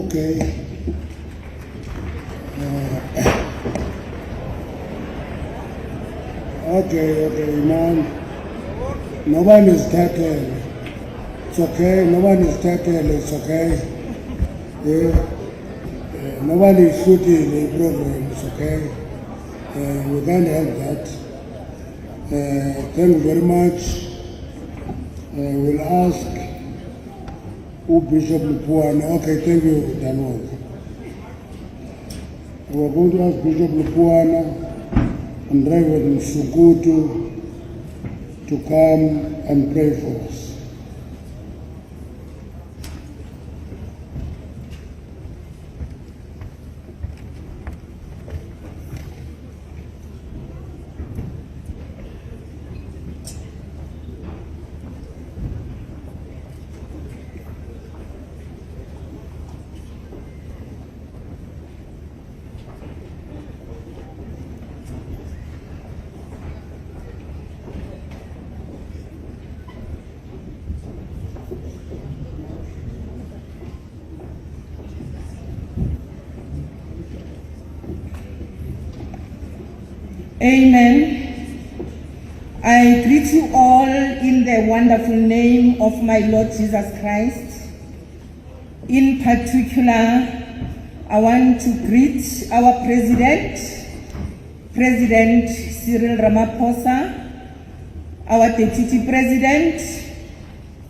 Okay. Okay, man. No one is tattled. It's okay. No one is tattled. It's okay. Yeah. No one is shooting the program. It's okay. We can't help that. Thank you very much. We'll ask Bishop Lupuana. Okay, thank you, Danwok. We're going to ask Bishop Lupuana and Reverend Sukutu to come and pray for us. Amen. I greet you all in the wonderful name of my Lord Jesus Christ. In particular, I want to greet our President Cyril Ramaphosa, our Deputy President,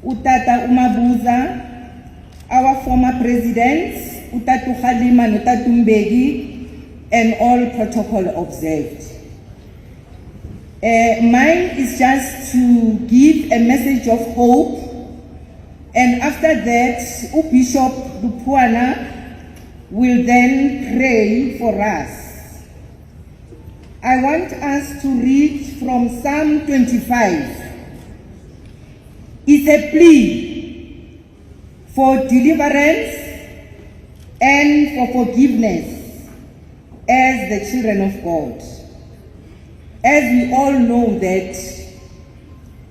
Utata Umabuza, our former Presidents, Utatu Halima Nutatu Mbegi, and all protocol observed. Mine is just to give a message of hope, and after that, Bishop Lupuana will then pray for us. I want us to read from Psalm 25. It's a plea for deliverance and for forgiveness as the children of God. As we all know that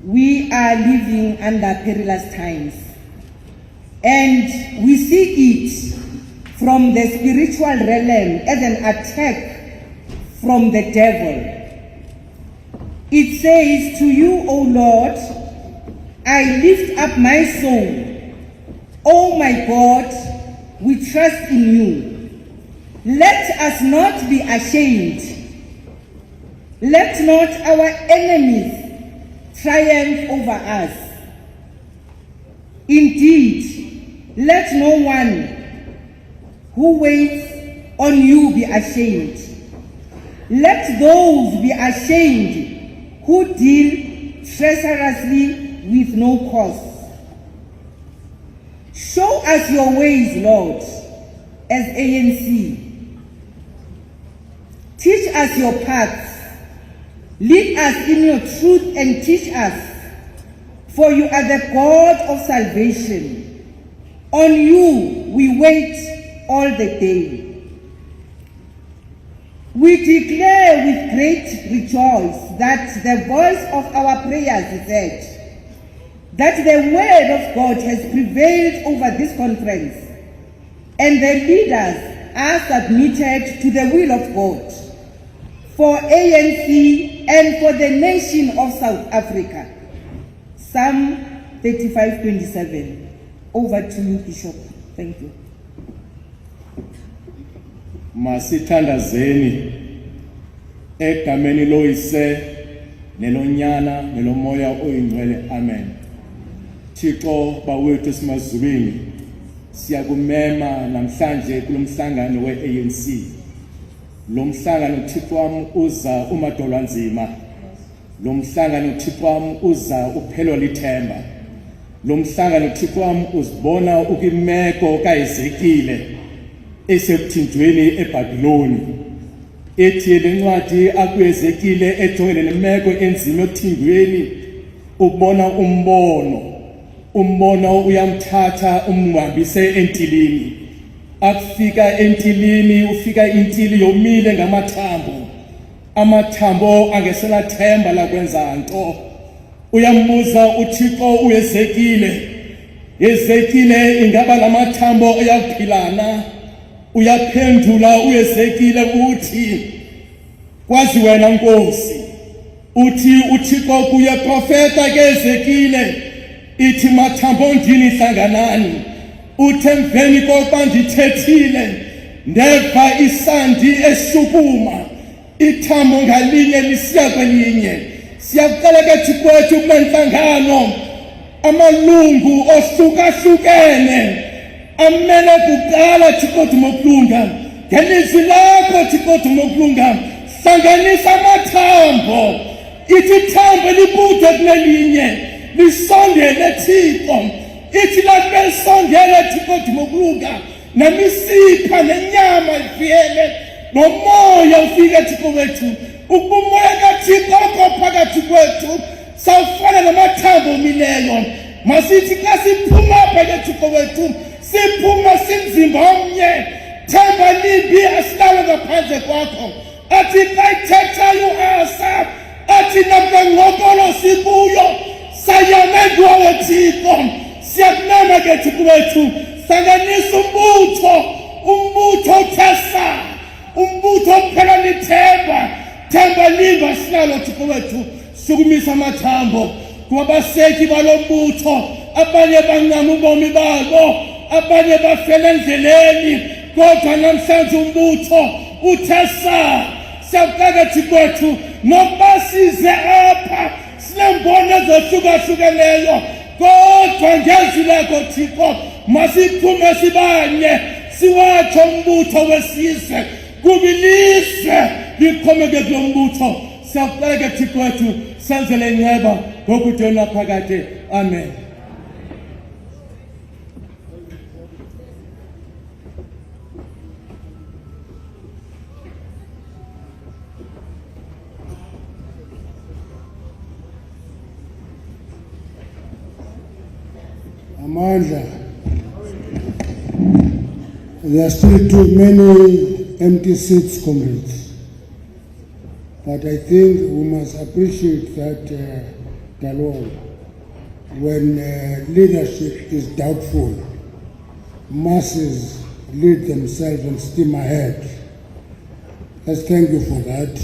we are living under perilous times, and we see it from the spiritual realm as an attack from the devil. It says, "To you, O Lord, I lift up my soul. O my God, we trust in you. Let us not be ashamed. Let not our enemies triumph over us. Indeed, let no one who waits on you be ashamed. Let those be ashamed who deal treacherously with no cause. Show us your ways, Lord, as ANC. Teach us your paths. Lead us in your truth and teach us, for you are the God of salvation. On you we wait all the day. We declare with great rejoice that the voice of our prayers is heard, that the word of God has prevailed over this conference, and the leaders are submitted to the will of God for ANC and for the nation of South Africa. Psalm 35:27. Over to you, Bishop. Thank you. Masithandazeni egameni loyise nelonyana nelomoya oyingcwele. Amen. Thixo bawethu esimazulwini, siyakumema namhlanje kulomhlangano we-ANC. Lo mhlangano Thixo wami uza umadolwa nzima. Lo mhlangano Thixo wami uza uphelwa lithemba. Lo mhlangano Thixo wami uzibona ukimeko kaYezekile esebuthinjweni eBhabhiloni. Ethi lencwadi akuYezekile ejongene nemeko enzima yokuthindweni, ubona umbono uyamthatha umhambise entilini. Akufika entilini, ufika intili yomile ngamathambo. Amathambo angesela themba la kwenza nto. Uyambuza uThixo uYezekile, Ezekile ingaba lamathambo ayaphilana uyaphendula uEzekile uthi kwazi wena Nkosi uthi uThixo kuye profeta ke Ezekile ithi mathambo ndini hlanganani uthi emveni kokuba ndithethile ndeva isandi esukuma ithambo ngalinye lisiya kwelinye siyaqala ke Thixo kule nhlangano amalungu ohlukahlukene amele kuqala Thixo mokulunga ngelizwi lakho Thixo mokulunga hlanganisa amathambo ithi thambo libudwe kunelinye lisondele Thixo ithi lapho lisondele Thixo mokulunga nemisipha nenyama ivele nomoya ufike Thixo wethu ukumoya kaThixo phakathi kwethu sawufana namathambo mileyo masithi xa siphuma phakathi Thixo wethu siphuma simzimba omnye themba libi asilale ngaphandle kwakho athi xa ithethayo asa athi nakulenkokolo sikuyo sayamenduwayo Thixo siyakunama ke Thixo wethu hlanganisa umbutho uthesa umbutho ophela lithemba themba liba silalo Thixo wethu sukumisa amathambo kubabaseki balombutho abanye bancama ubomi babo abanye bafela endleleni kodwa namhlanje umbutho uthesa siyaqaka Thixo wethu nokuba size apha sinembono ezohlukahlukeneyo kodwa ngezwi lakho Thixo masiphume sibanye siwatsho umbutho wesizwe kubiliswe liqhomeke kulo mbutho siyaqala ke Thixo wethu senzele inceba ngokudona phakade amen. Amandla, there are still too many empty seats, comrades. But I think we must appreciate that Galore, when leadership is doubtful, masses lead themselves and steam ahead. Let's thank you for that.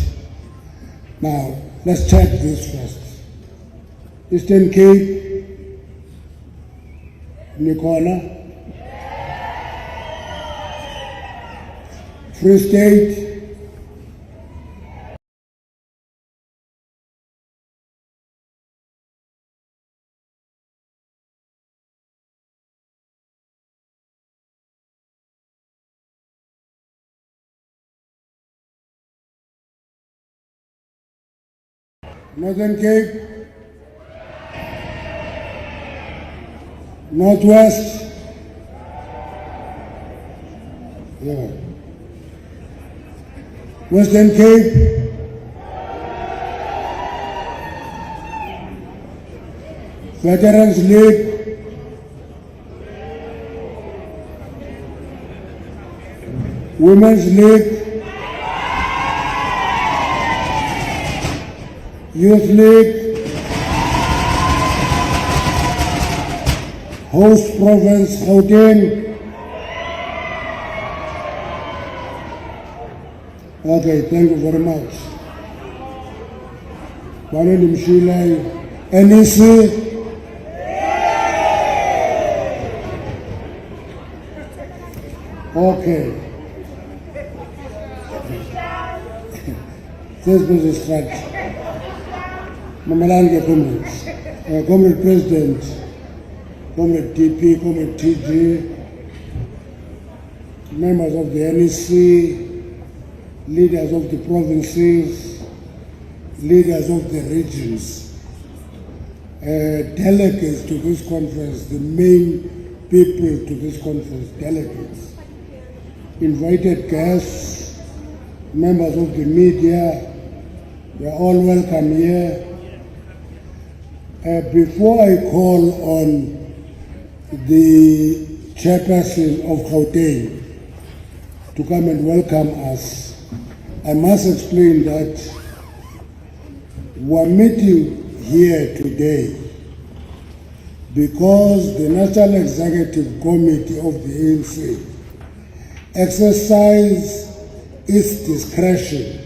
Now, let's check this first. Eastern Cape, Nicola, Free State, Northern Cape, Northwest, yeah. Western Cape, Veterans League, Women's League, Youth League, Host Province Gauteng. Okay, thank you very much. Baleni Mshilai, NEC. Okay. This business start. Mamalanga comrades, Comrade President, Comrade DP, Comrade TG, members of the NEC, leaders of the provinces, leaders of the regions, delegates to this conference, the main people to this conference, delegates, invited guests, members of the media, you are all welcome here. Before I call on the chairperson of Gauteng to come and welcome us, I must explain that we are meeting here today because the National Executive Committee of the ANC exercised its discretion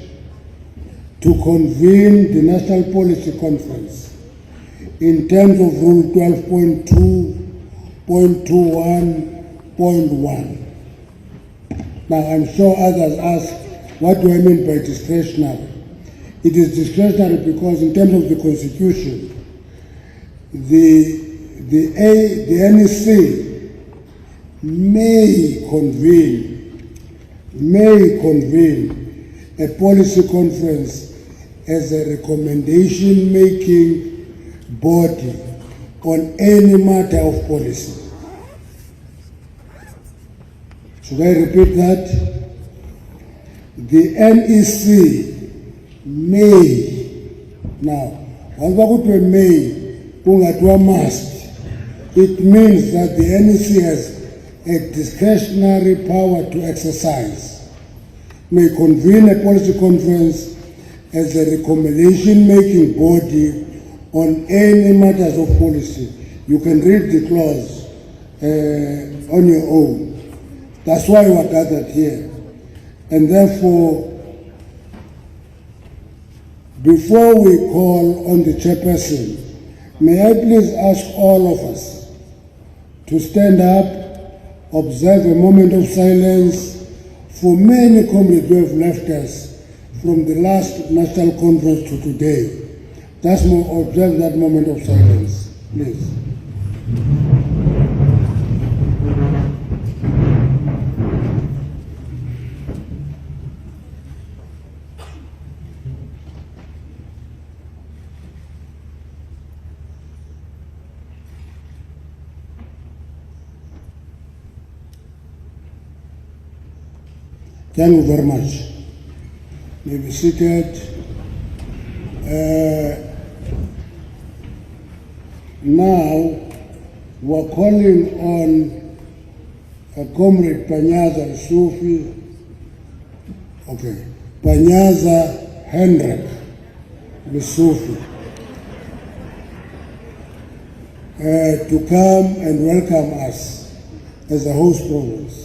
to convene the National Policy Conference in terms of Rule 12.2.21.1. Now, I'm sure others ask, what do I mean by discretionary? It is discretionary because in terms of the Constitution, the NEC may convene a policy conference as a recommendation-making body on any matter of policy. Should I repeat that? The NEC may. Now, when we go to a may, kungatwa must, it means that the NEC has a discretionary power to exercise. May convene a policy conference as a recommendation-making body on any matters of policy. You can read the clause on your own. That's why we are gathered here. And therefore, before we call on the chairperson, may I please ask all of us to stand up, observe a moment of silence for many comrades who have left us from the last national conference to today. Just observe that moment of silence, please. Thank you very much. May be seated. Now, we're calling on Comrade Panyaza Sufi, Panyaza Hendrik Sufi, to come and welcome us as a host province.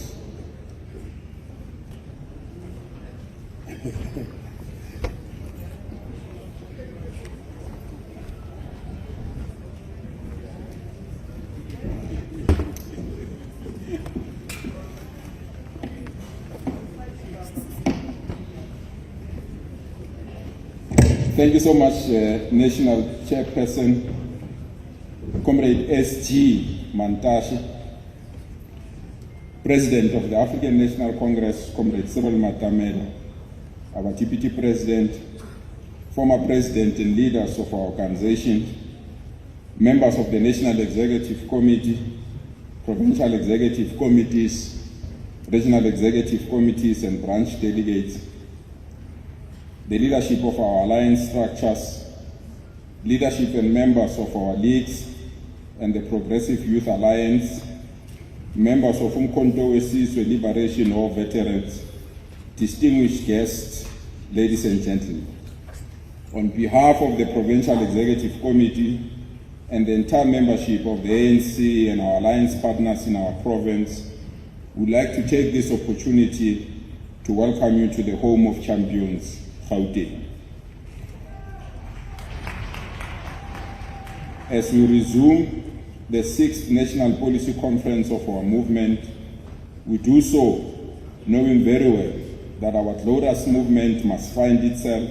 Thank you so much, National Chairperson, Comrade S.G. Mantashe, President of the African National Congress, Comrade Cyril Matamela, our Deputy President, former President and leaders of our organization, members of the National Executive Committee, Provincial Executive Committees, Regional Executive Committees and branch delegates, the leadership of our alliance structures, leadership and members of our leagues and the Progressive Youth Alliance, members of Umkhonto weSizwe Liberation War veterans, distinguished guests, ladies and gentlemen. On behalf of the Provincial Executive Committee and the entire membership of the ANC and our alliance partners in our province, we'd like to take this opportunity to welcome you to the home of champions, Gauteng. As we resume the 6th National Policy Conference of our movement, we do so knowing very well that our glorious movement must find itself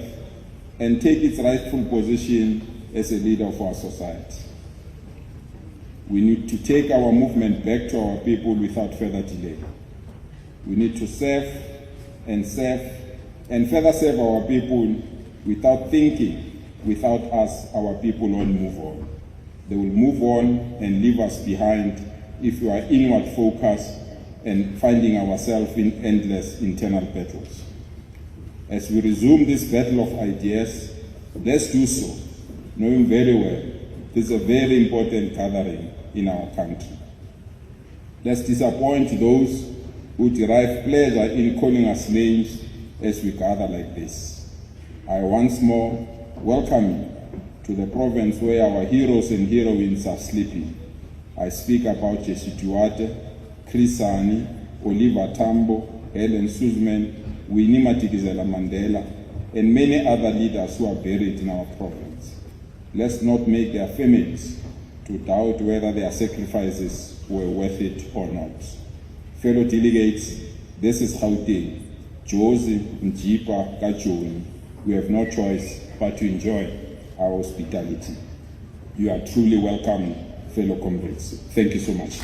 and take its rightful position as a leader of our society. We need to take our movement back to our people without further delay. We need to serve and further serve our people without thinking, without us, our people won't move on. They will move on and leave us behind if we are inward focused and finding ourselves in endless internal battles. As we resume this battle of ideas, let's do so, knowing very well this is a very important gathering in our country. Let's disappoint those who derive pleasure in calling us names as we gather like this. I once more welcome you to the province where our heroes and heroines are sleeping, I speak about Jesse Duarte, Chris Hani, Oliver Tambo, Helen Suzman, Winnie Madikizela Mandela, and many other leaders who are buried in our province. Let's not make their families to doubt whether their sacrifices were worth it or not. Fellow delegates, this is Gauteng, Josie, Njipa, Kajoni. We have no choice but to enjoy our hospitality. You are truly welcome, fellow comrades. Thank you so much.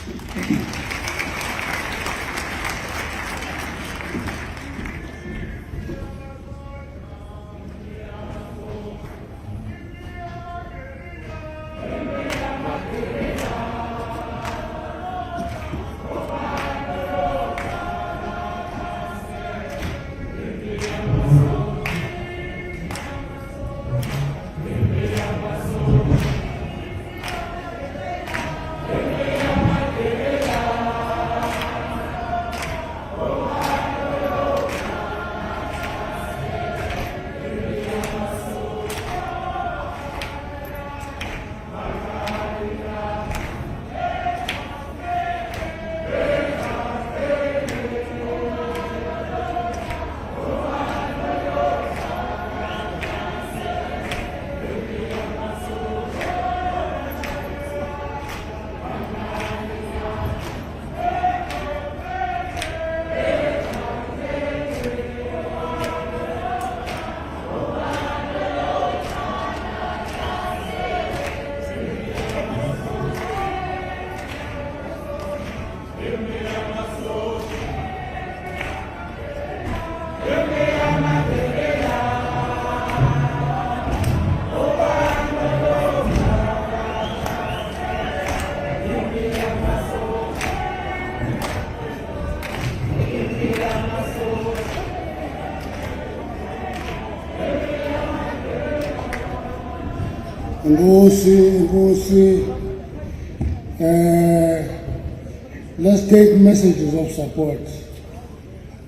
Let's take messages of support.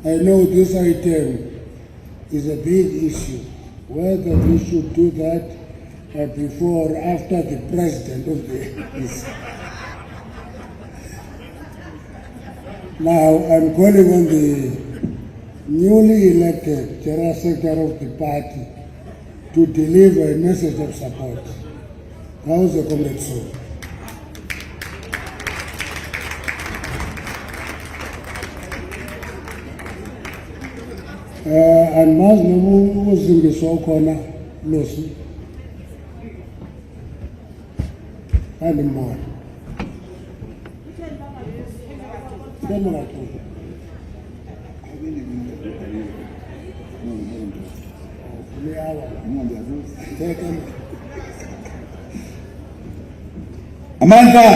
I know this item is a big issue. Whether we should do that before or after the president of the is. Now I'm calling on the newly elected General Secretary of the party to deliver a message of support. How is the comrade so? And mas no uzingiswa khona losi animal Amanda,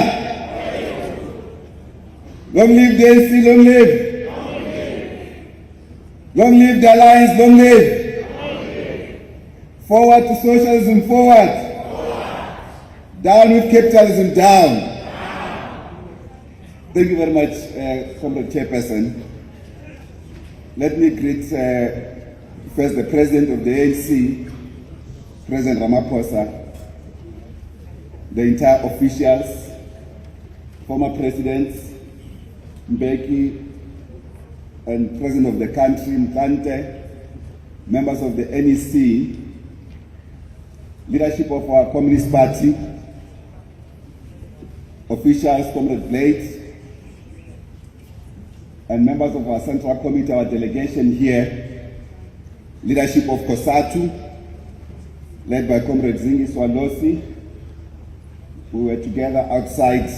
long live the ANC, long live. Long live the Alliance, long live. Forward to socialism, forward. Down with capitalism, down. Thank you very much, Comrade Chairperson. Let me greet first the President of the ANC, President Ramaphosa, the entire officials, former presidents, Mbeki, and President of the country, Mkante, members of the NEC, leadership of our Communist Party, officials, Comrade Blades, and members of our Central Committee, our delegation here, leadership of COSATU, led by Comrade Zingi Swalosi. We were together outside.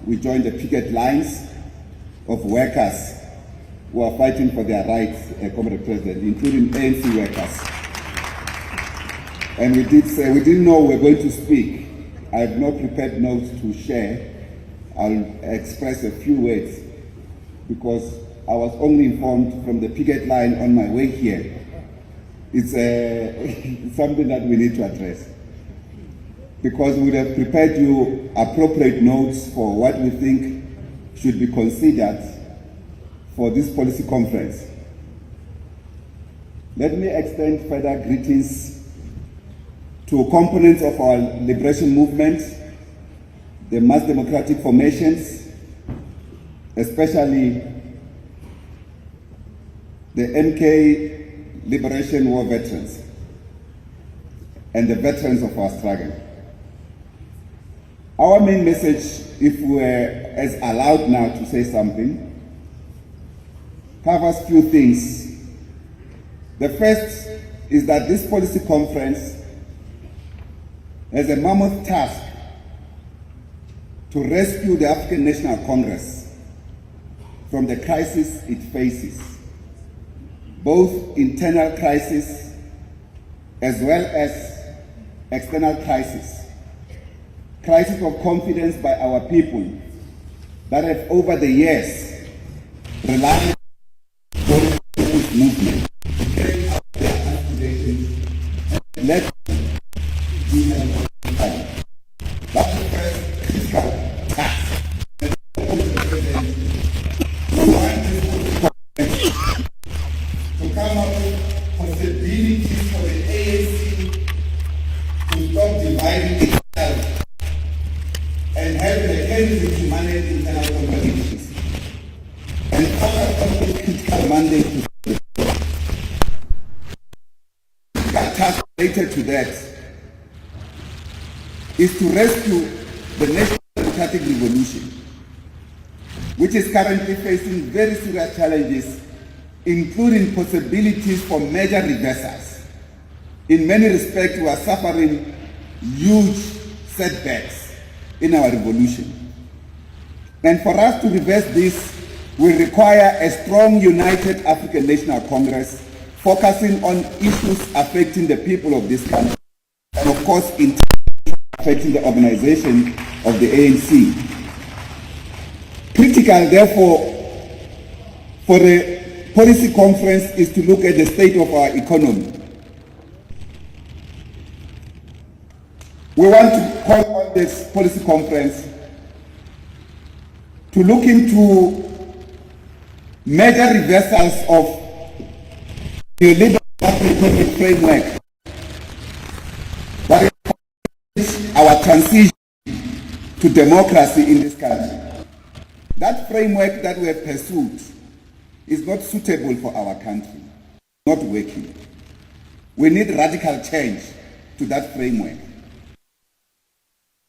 We joined the picket lines of workers who are fighting for their rights, Comrade President, including ANC workers. And we didn't know we were going to speak. I have no prepared notes to share. I'll express a few words because I was only informed from the picket line on my way here. It's something that we need to address. Because we would have prepared you appropriate notes for what we think should be considered for this policy conference. Let me extend further greetings to components of our liberation movement, the mass democratic formations, especially the MK Liberation War veterans and the veterans of our struggle. Our main message, if we were as allowed now to say something, covers few things. The first is that this policy conference has a mammoth task to rescue the African National Congress from the crisis it faces, both internal crisis as well as external crisis of confidence by our people that have over the years relied on the movement, carrying out their aspirations, and led that's the first critical task. To come up with possibilities for the ANC to stop dividing itself and have a mechanism to manage internal contradictions and focus on this critical mandate to the task related to that is to rescue the national democratic revolution, which is currently facing very serious challenges, including possibilities for major reversals. In many respects, we are suffering huge setbacks in our revolution. And for us to reverse this, we require a strong, united African National Congress focusing on issues affecting the people of this country, and of course, affecting the organization of the ANC. Critical, therefore, for the policy conference is to look at the state of our economy. We want to call on this policy conference to look into major reversals of the liberal economic framework that is our transition to democracy in this country. That framework that we have pursued is not suitable for our country, not working. We need radical change to that framework.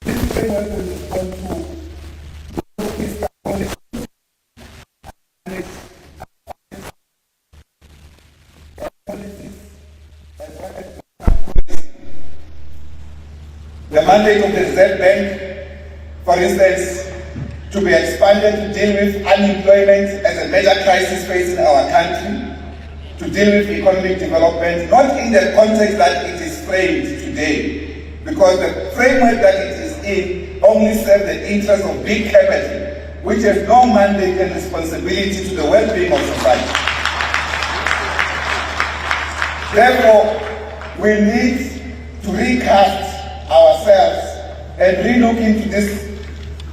This framework will respond to fiscal policy. The mandate of the Reserve Bank, for instance, to be expanded to deal with unemployment as a major crisis facing our country, to deal with economic development, not in the context that it is framed today, because the framework that it is in only serves the interests of big capital, which has no mandate and responsibility to the well-being of society. Therefore, we need to recast ourselves and relook into this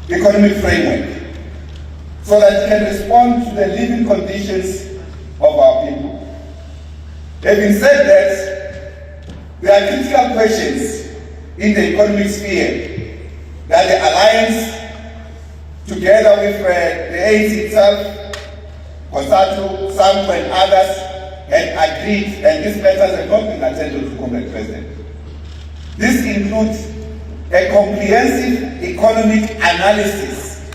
economic framework so that it can respond to the living conditions of our people. Having said that, there are critical questions in the economic sphere that the Alliance, together with the ANC itself, COSATU, SAMCO and others, had agreed, and these matters have not been attended to, Comrade President. This includes a comprehensive economic analysis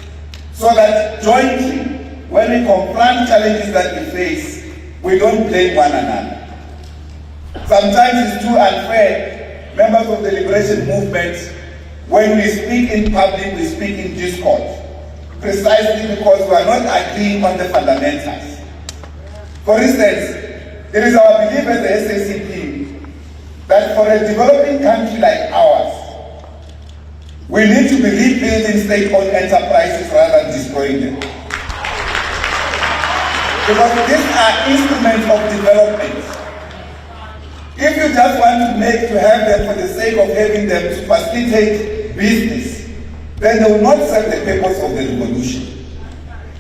so that jointly, when we confront challenges that we face, we don't blame one another. Sometimes it's too unfair, members of the liberation movement, when we speak in public, we speak in discord, precisely because we are not agreeing on the fundamentals. For instance, it is our belief as the SACP that for a developing country like ours, we need to be rebuilding state-owned enterprises rather than destroying them. Because these are instruments of development. If you just want to have them for the sake of having them to facilitate business, then they will not serve the purpose of the revolution.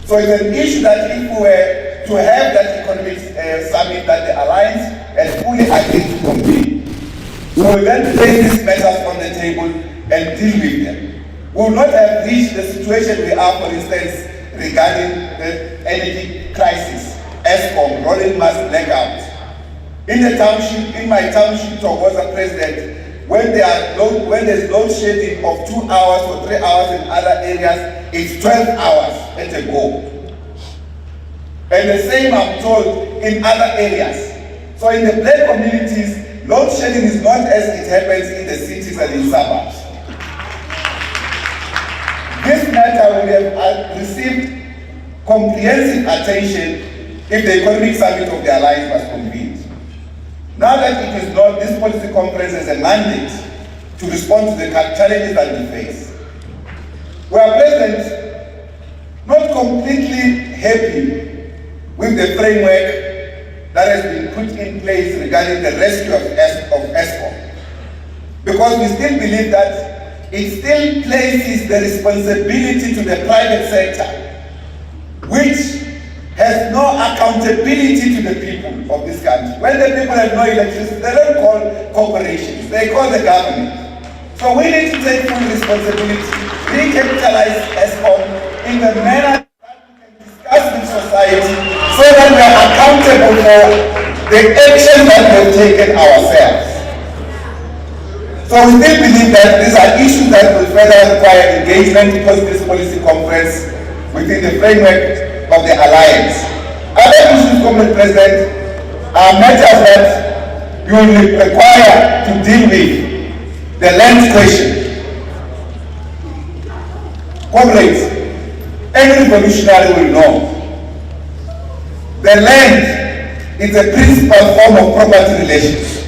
So it's an issue that if we were to have that economic summit that the Alliance has fully agreed to convene, we will then place these matters on the table and deal with them. we would not have reached the situation we are, for instance, regarding the energy crisis, ESCOM, rolling mass blackout. In the township, in my township, Togoza President, when there's load shedding of 2 hours or 3 hours in other areas, it's 12 hours at a go. And the same I'm told in other areas. So in the black communities, load shedding is not as it happens in the cities and in suburbs. This matter would have received comprehensive attention if the economic summit of the alliance was convened. Now that it is not, this policy conference has a mandate to respond to the challenges that we face. We are present, not completely happy with the framework that has been put in place regarding the rescue of ESCOM, because we still believe that it still places the responsibility to the private sector, which has no accountability to the people of this country. When the people have no electricity, they don't call corporations, they call the government. So we need to take full responsibility, recapitalize ESCOM in the manner that we can discuss with society so that we are accountable for the action that we have taken ourselves. So we still believe that these are issues that will further require engagement post this policy conference within the framework of the alliance. Other issues, Comrade President, are matters that you will require to deal with. The land question. Comrades, any revolutionary will know the land is a principal form of property relations.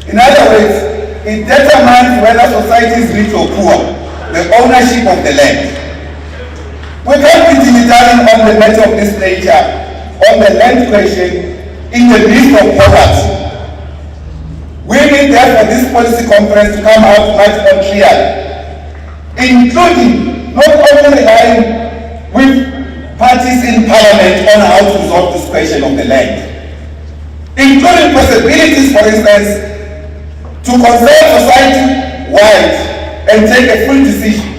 In other words, it determines whether society is rich or poor, the ownership of the land. We can't be deliberating on the matter of this nature, on the land question, in the midst of poverty. We need therefore this policy conference to come out much more clearly, including not only relying with parties in parliament on how to resolve this question of the land, including possibilities, for instance, to consult society-wide and take a full decision,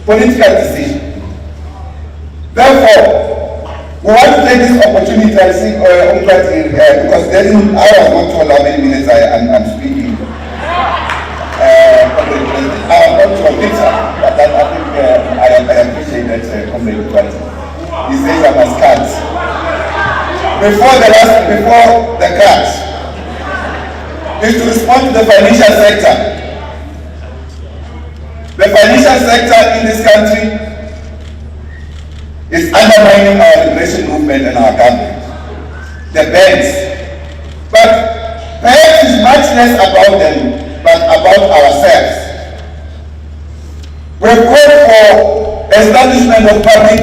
political decision. Therefore, we want to take this opportunity, I think, because I was not told how many minutes I'm speaking. I am not sure later, but I think I appreciate that Comrade Plea. He says I must cut. Before the cut, is to respond to the financial sector. The financial sector in this country is undermining our liberation movement and our government. The banks. But perhaps it's much less about them, but about ourselves. We've called for establishment of public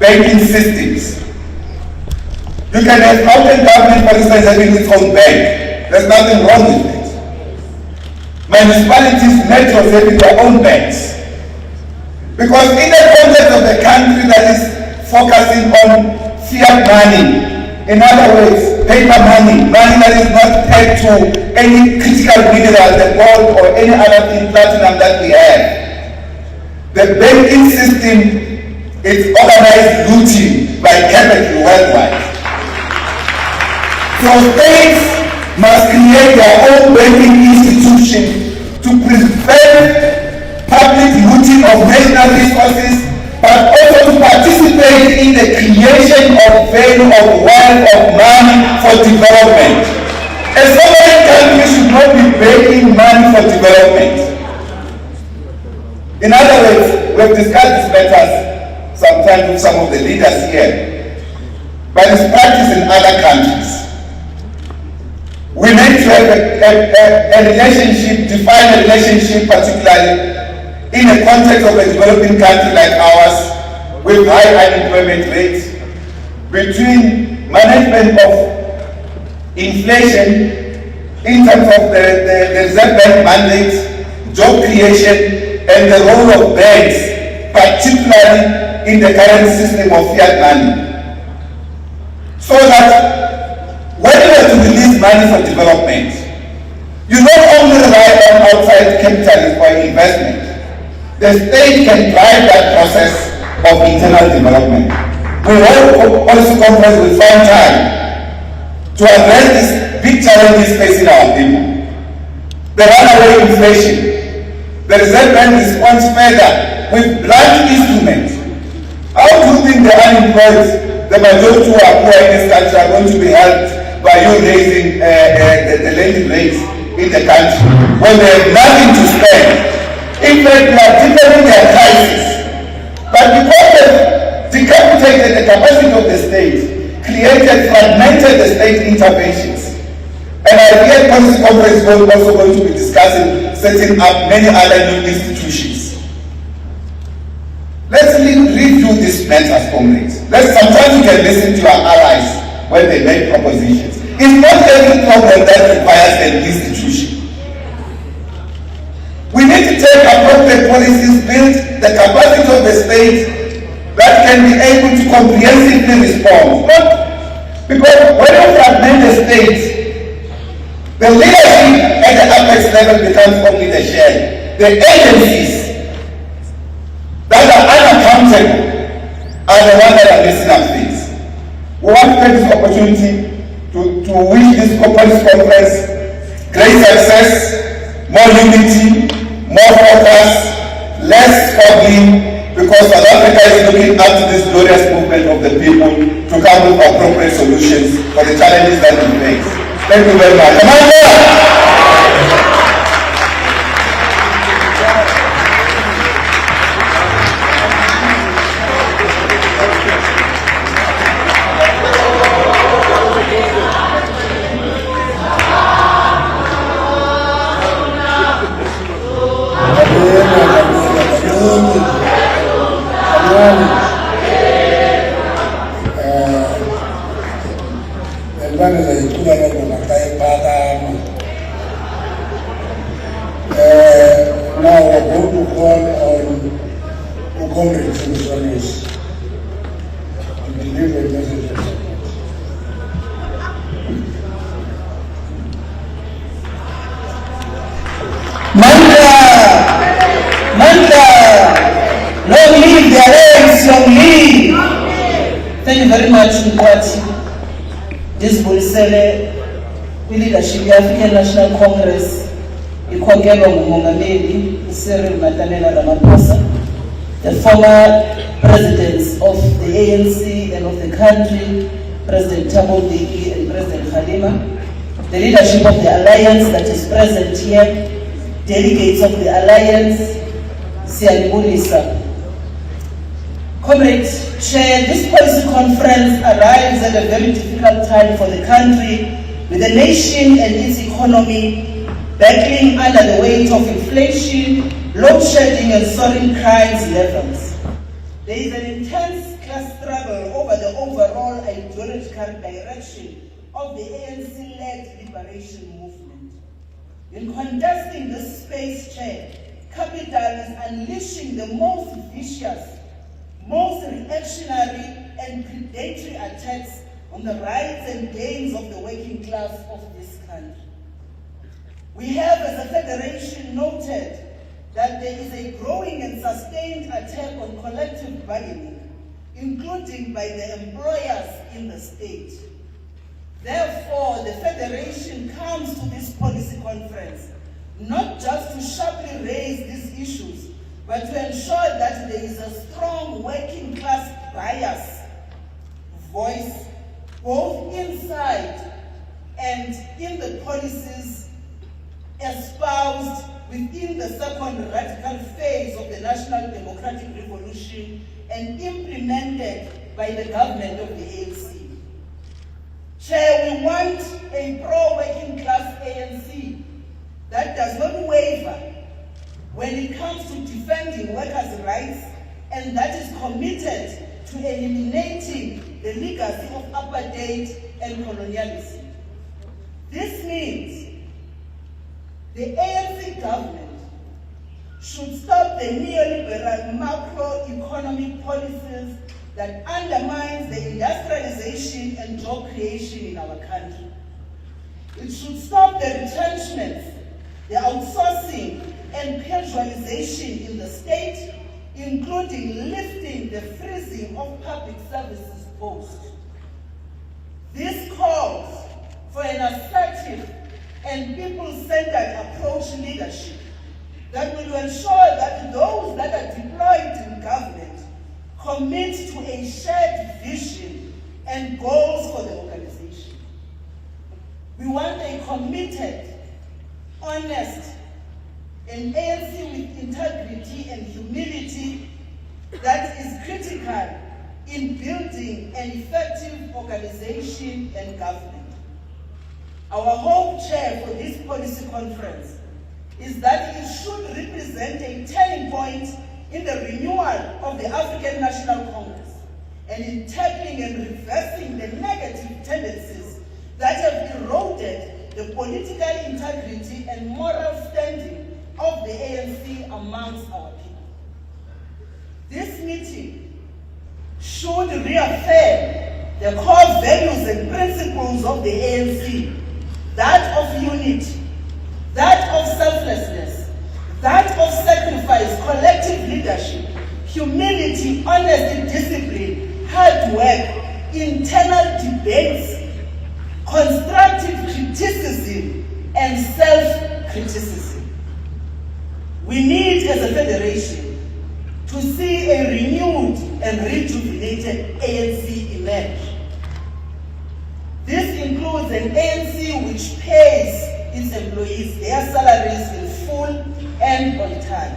banking systems. You can have mountain government, for instance, having its own bank. There's nothing wrong with it. Municipalities, metros having their own banks. Because in the context of the country that is focusing on fiat money, in other words, paper money, money that is not pegged to any critical mineral, the gold or any other thing, platinum that we have. The banking system is organized looting by capital worldwide. So states must create their own banking institution to prevent public looting of national resources, but also to participate in the creation of value, of wealth, of money for development. A sovereign country should not be making money for development. In other words, we've discussed these matters sometimes with some of the leaders here, but it's practiced in other countries. We need to have a relationship, define a relationship, particularly in the context of a developing country like ours, with high unemployment rates, between management of inflation in terms of the Reserve Bank mandate, job creation, and the role of banks, particularly in the current system of fiat money. So that when you have to release money for development, you not only rely on outside capitalists for investment. the state can drive that process of internal development. We hold policy conference with found time to address these big challenges facing our people. The runaway inflation, the Reserve Bank responds further with blunt instruments. How do you think the unemployed, the majority who are poor in this country, are going to be helped by you raising the lending rates in the country when they have nothing to spend? In fact, they are deepening their crisis. But because they've decapitated the capacity of the state, created, fragmented the state interventions. And I hear policy conference is also going to be discussing setting up many other new institutions. Let's review these matters, comrades. Sometimes you can listen to your allies when they make propositions. It's not every problem that requires an institution. We need to take appropriate policies, build the capacity of the state that can be able to comprehensively respond. Not because when you fragment the state, the leadership at the apex level becomes only the shell. The agencies that are unaccountable are the ones that are messing up things. We want to take this opportunity to wish this policy conference great success, more unity, more focus, less struggling, because South Africa is looking up to this glorious movement of the people to come with appropriate solutions for the challenges that we face. Thank you very much. Now we're going to call on comrades and missionaries to deliver a message of support. Long live the alliance, long live. Thank you very much, Mkwati. This will say the leadership of the African National Congress. Ikhokelwa ngumongameli Cyril Matamela Ramaphosa, the former presidents of the ANC and of the country, President Thabo Mbeki and President Kgalema, the leadership of the alliance that is present here, delegates of the alliance, Siyalibulisa. Comrade Chair, this policy conference arrives at a very difficult time for the country, with the nation and its economy battling under the weight of inflation, load shedding and soaring crimes levels. There is an intense class struggle over the overall ideological direction of the ANC-led liberation movement. In contesting this space, Chair, capital is unleashing the most vicious, most reactionary and predatory attacks on the rights and gains of the working class of this country. We have, as a federation, noted that there is a growing and sustained attack on collective bargaining, including by the employers in the state. Therefore, the federation comes to this policy conference not just to sharply raise these issues, but to ensure that there is a strong working class bias voice both inside and in the policies espoused within the second radical phase of the National Democratic Revolution and implemented by the government of the ANC. Chair, we want a pro-working class ANC that does not waver when it comes to defending workers' rights and that is committed to eliminating the legacy of apartheid and colonialism. This means the ANC government should stop the neoliberal macroeconomic policies that undermines the industrialization and job creation in our country. It should stop the retrenchments, the outsourcing, and casualization in the state, including lifting the freezing of public services posts. This calls for an assertive and people-centered approach to leadership that will ensure that those that are deployed in government commit to a shared vision and goals for the organization. We want a committed, honest, an ANC with integrity and humility that is critical in building an effective organization and government. Our hope, Chair, for this policy conference is that it should represent a turning point in the renewal of the African National Congress and in tackling and reversing the negative tendencies that have eroded the political integrity and moral standing of the ANC amongst our people. This meeting should reaffirm the core values and principles of the ANC, that of unity, that of selflessness, that of sacrifice, collective leadership, humility, honesty, discipline, hard work, internal debates, constructive criticism, and self-criticism. We need, as a federation, to see a renewed and rejuvenated ANC emerge. This includes an ANC which pays its employees their salaries in full and on time.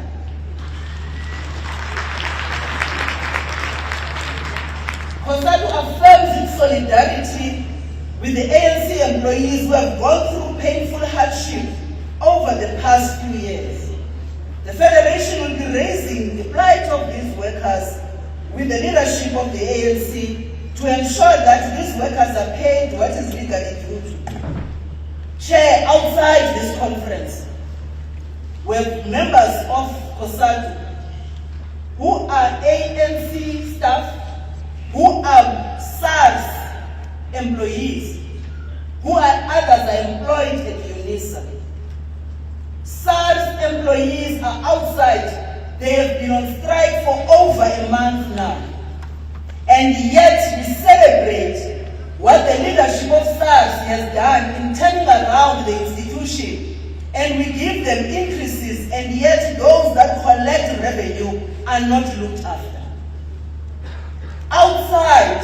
COSATU affirms its solidarity with the ANC employees who have gone through painful hardship over the past few years. The Federation will be raising the plight of these workers with the leadership of the ANC to ensure that these workers are paid what is legally due to them. Chair, outside this conference, we have members of COSATU who are ANC staff, who are SARS employees, who are others are employed at UNISA. SARS employees are outside. They have been on strike for over a month now. And yet we celebrate what the leadership of SARS has done in turning around the institution, and we give them increases, and yet those that collect revenue are not looked after. Outside,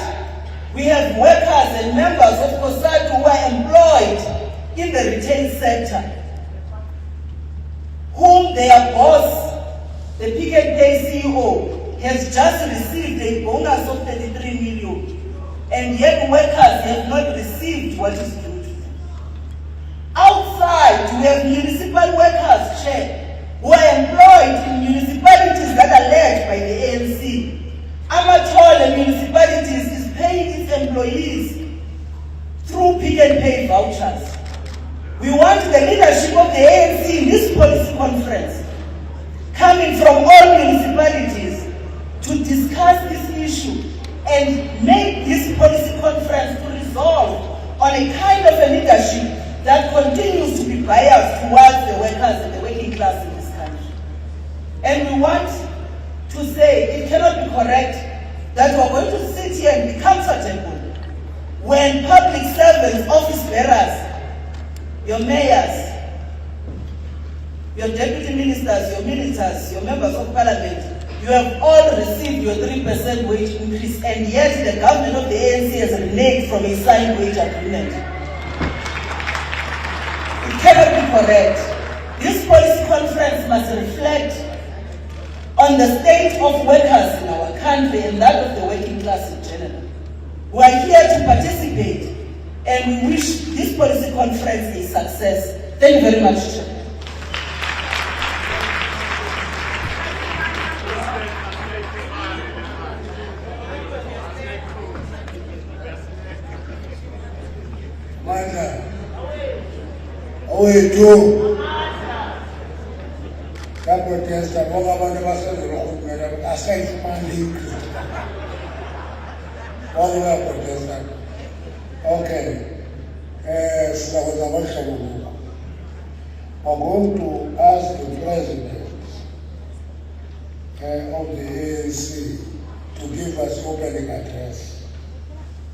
we have workers and members of COSATU who are employed in the retail sector, whom their boss, the Pick and Pay CEO, has just received a bonus of 33 million, and yet workers have not received what is due to them. Outside, we have municipal workers, Chair, who are employed in municipalities that are led by the ANC. Amatola municipalities is paying its employees through Pick and Pay vouchers. We want the leadership of the ANC in this policy conference, coming from all municipalities, to discuss this issue and make this policy conference to resolve on a kind of a leadership that continues to be biased towards the workers and the working class in this country. And we want to say it cannot be correct that we are going to sit here and be comfortable when public servants, office bearers, your mayors, your deputy ministers, your ministers, your members of parliament, you have all received your 3% wage increase, and yet the government of the ANC has reneged from a signed wage agreement. It cannot be correct. This policy conference must reflect on the state of workers in our country and that of the working class in general. We are here to participate, and we wish this policy conference a success. Thank you very much, Chair. Awethu kaprotesta ngoba abantu basezela urhulumente asayifumani increase. Wayaprotesta. Okay. Sizakwenza ngolu hlobo ngoku. are going to ask the President of the ANC to give us opening address.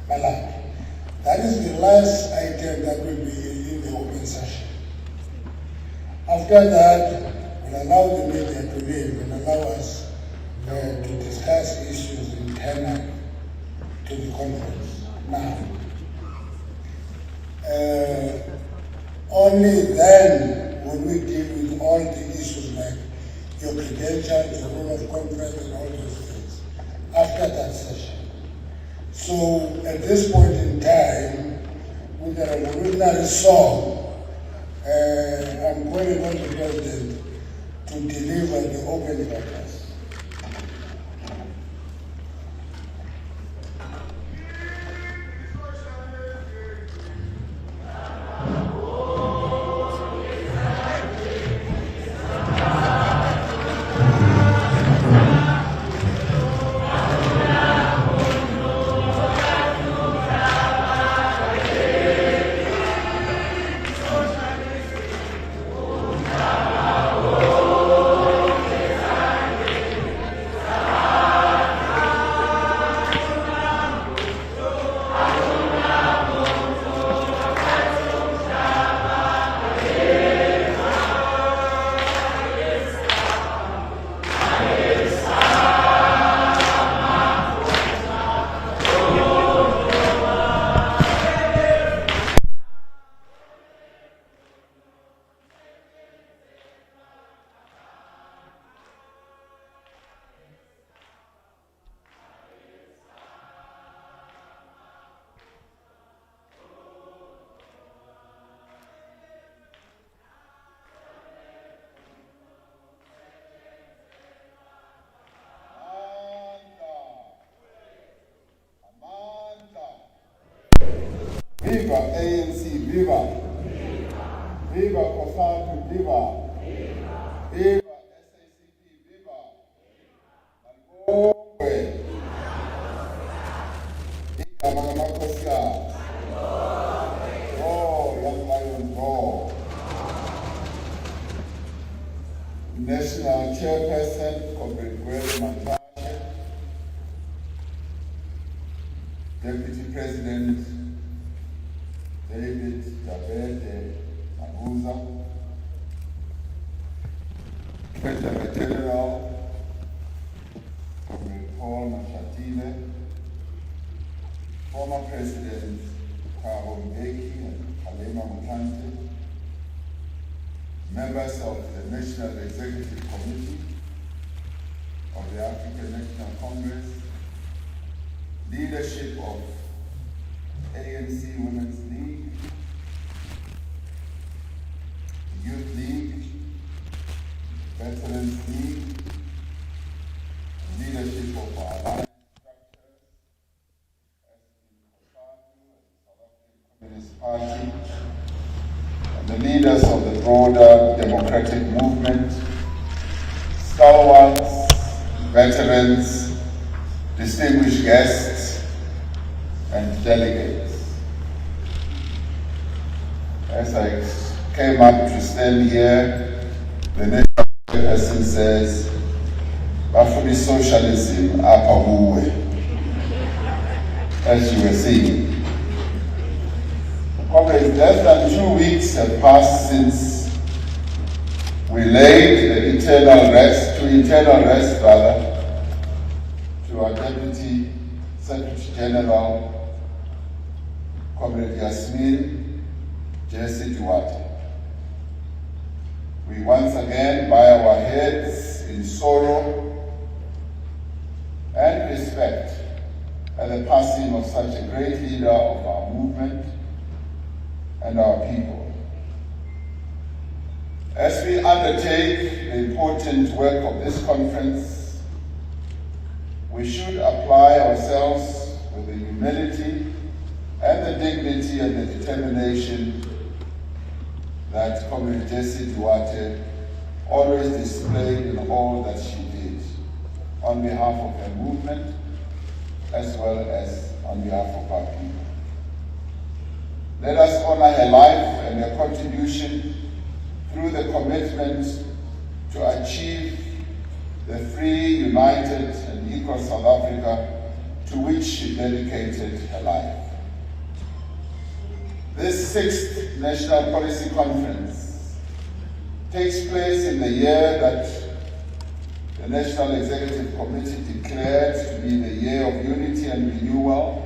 That is the last item that will be in the open session. After that, we'll allow the media to leave and allow us to discuss issues internal to the conference. Now, only then will we deal with all the issues like your credentials, the rule of conference, and all those things after that session. So at this point in time, with the revolutionary song, I'm calling on the President to deliver the opening address. Viva ANC, viva! Viva COSATU, viva! Viva SACP, viva! Malgongwe! Ikamamakosya! Oh, Young Lion, go! National Chairperson, Comrade Mantashe, Deputy President David Jabete Mabuza, Secretary General, Comrade Paul Mashatile, former President Thabo Mbeki and Halema Mutante, members of the National Executive Committee of the African National Congress, leadership of ANC Women's League, Youth League, Veterans League, leadership of our alliance structures, as in COSATU and the South African Communist Party, and the leaders of the broader democratic movement, stalwarts, veterans, distinguished guests, and delegates. As I came up to stand here, the national person says, Bafuni socialism, Apahuwe, as you were seeing. Comrades, less than 2 weeks have passed since we laid the eternal rest to our Deputy Secretary General, Comrade Yasmin Jesse Duarte. We once again bow our heads in sorrow and respect at the passing of such a great leader of our movement and our people. As we undertake the important work of this conference, we should apply ourselves with the humility and the dignity and the determination that Comrade Jessie Duarte always displayed in all that she did on behalf of her movement as well as on behalf of our people. Let us honor her life and her contribution through the commitment to achieve the free, united, and equal South Africa to which she dedicated her life. This 6th National Policy Conference takes place in the year that the National Executive Committee declared to be the year of unity and renewal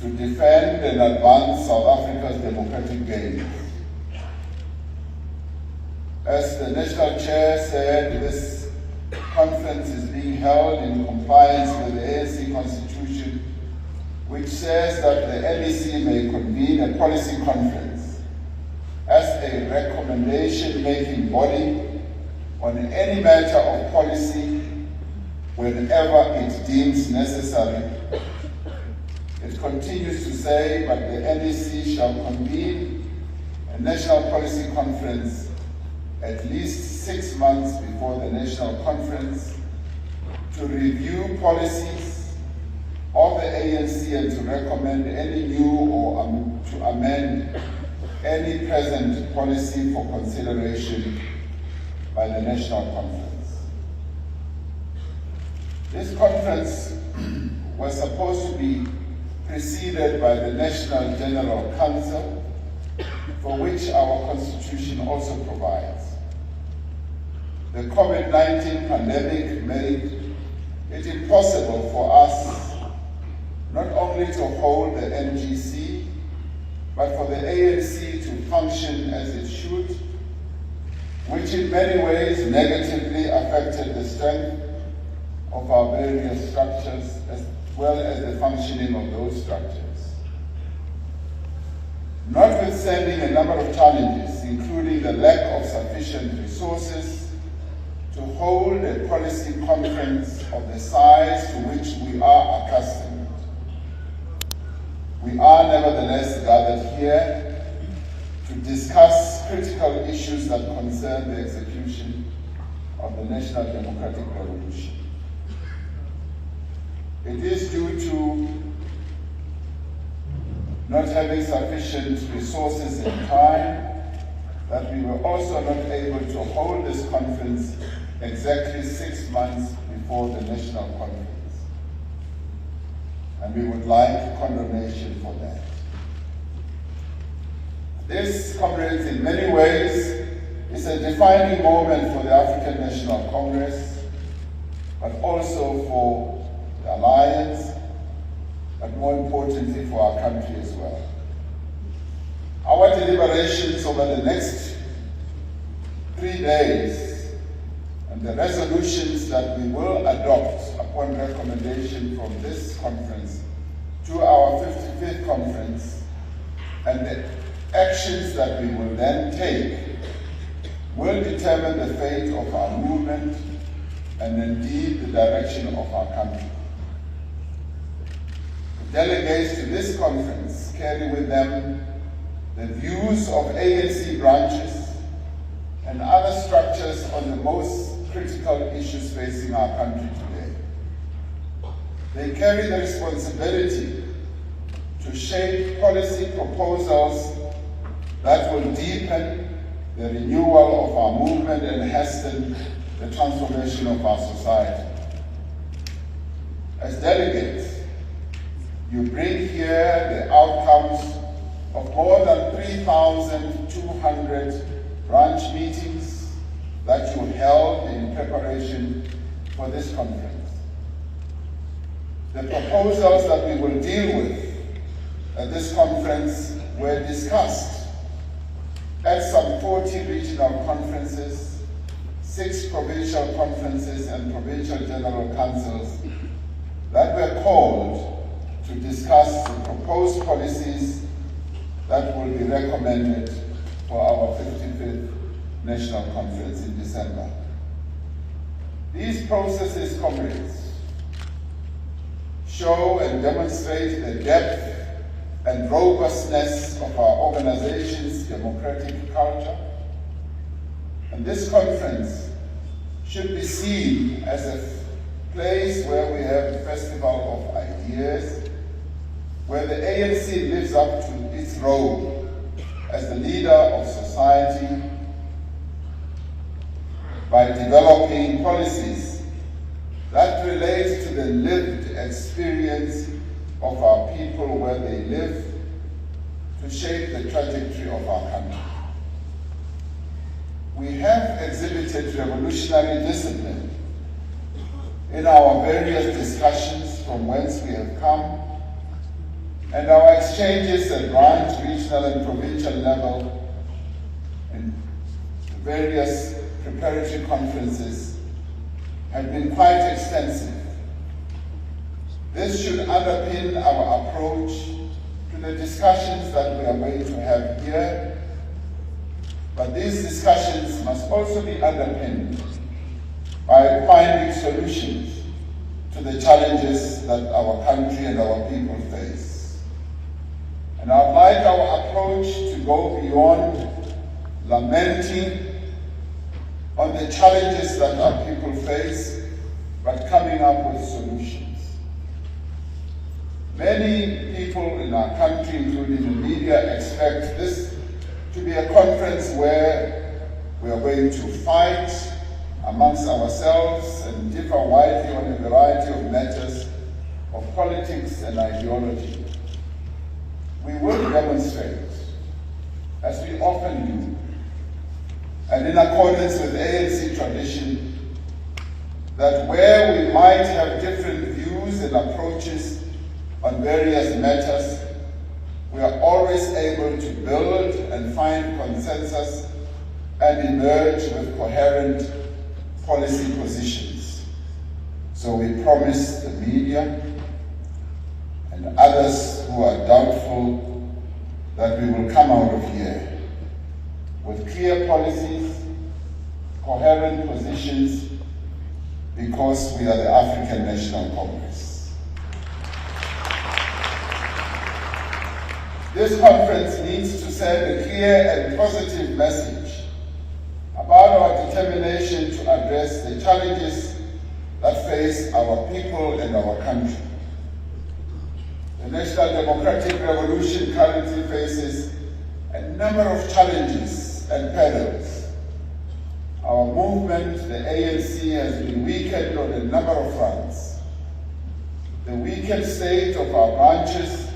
to defend and advance South Africa's democratic gains. As the National Chair said, this conference is being held in compliance with the ANC Constitution, which says that the NEC may convene a policy conference as a recommendation-making body on any matter of policy whenever it deems necessary. It continues to say, but the NEC shall convene a national policy conference at least 6 months before the national conference to review policies of the ANC and to recommend any new or to amend any present policy for consideration by the national conference. This conference was supposed to be preceded by the National General Council, for which our Constitution also provides. The COVID-19 pandemic made it impossible for us not only to hold the NGC, but for the ANC to function as it should, which in many ways negatively affected the strength of our various structures as well as the functioning of those structures. Notwithstanding a number of challenges, including the lack of sufficient resources to hold a policy conference of the size to which we are accustomed, we are nevertheless gathered here to discuss critical issues that concern the execution of the National Democratic Revolution. It is due to not having sufficient resources and time that we were also not able to hold this conference exactly 6 months before the national conference. And we would like condemnation for that. This, comrades, in many ways is a defining moment for the African National Congress, but also for the Alliance, but more importantly for our country as well. Our deliberations over the next 3 days and the resolutions that we will adopt upon recommendation from this conference to our 55th conference and the actions that we will then take will determine the fate of our movement and indeed the direction of our country. The delegates to this conference carry with them the views of ANC branches and other structures on the most critical issues facing our country today. They carry the responsibility to shape policy proposals that will deepen the renewal of our movement and hasten the transformation of our society. As delegates, you bring here the outcomes of more than 3,200 branch meetings that you held in preparation for this conference. The proposals that we will deal with at this conference were discussed at some 40 regional conferences, 6 provincial conferences and provincial general councils that were called to discuss the proposed policies that will be recommended for our 55th National Conference in December. These processes, comrades, show and demonstrate the depth and robustness of our organization's democratic culture. And this conference should be seen as a place where we have a festival of ideas, where the ANC lives up to its role as the leader of society by developing policies that relate to the lived experience of our people where they live to shape the trajectory of our country. We have exhibited revolutionary discipline in our various discussions from whence we have come, and our exchanges at branch, regional and provincial level, and various preparatory conferences have been quite extensive. This should underpin our approach to the discussions that we are going to have here, but these discussions must also be underpinned by finding solutions to the challenges that our country and our people face. And I'd like our approach to go beyond lamenting on the challenges that our people face, but coming up with solutions. Many people in our country, including the media, expect this to be a conference where we are going to fight amongst ourselves and differ widely on a variety of matters of politics and ideology. We will demonstrate, as we often do, and in accordance with ANC tradition, that where we might have different views and approaches on various matters, we are always able to build and find consensus and emerge with coherent policy positions. So we promise the media and others who are doubtful that we will come out of here with clear policies, coherent positions, because we are the African National Congress. This conference needs to send a clear and positive message about our determination to address the challenges that face our people and our country. The National Democratic Revolution currently faces a number of challenges and perils. Our movement, the ANC, has been weakened on a number of fronts. The weakened state of our branches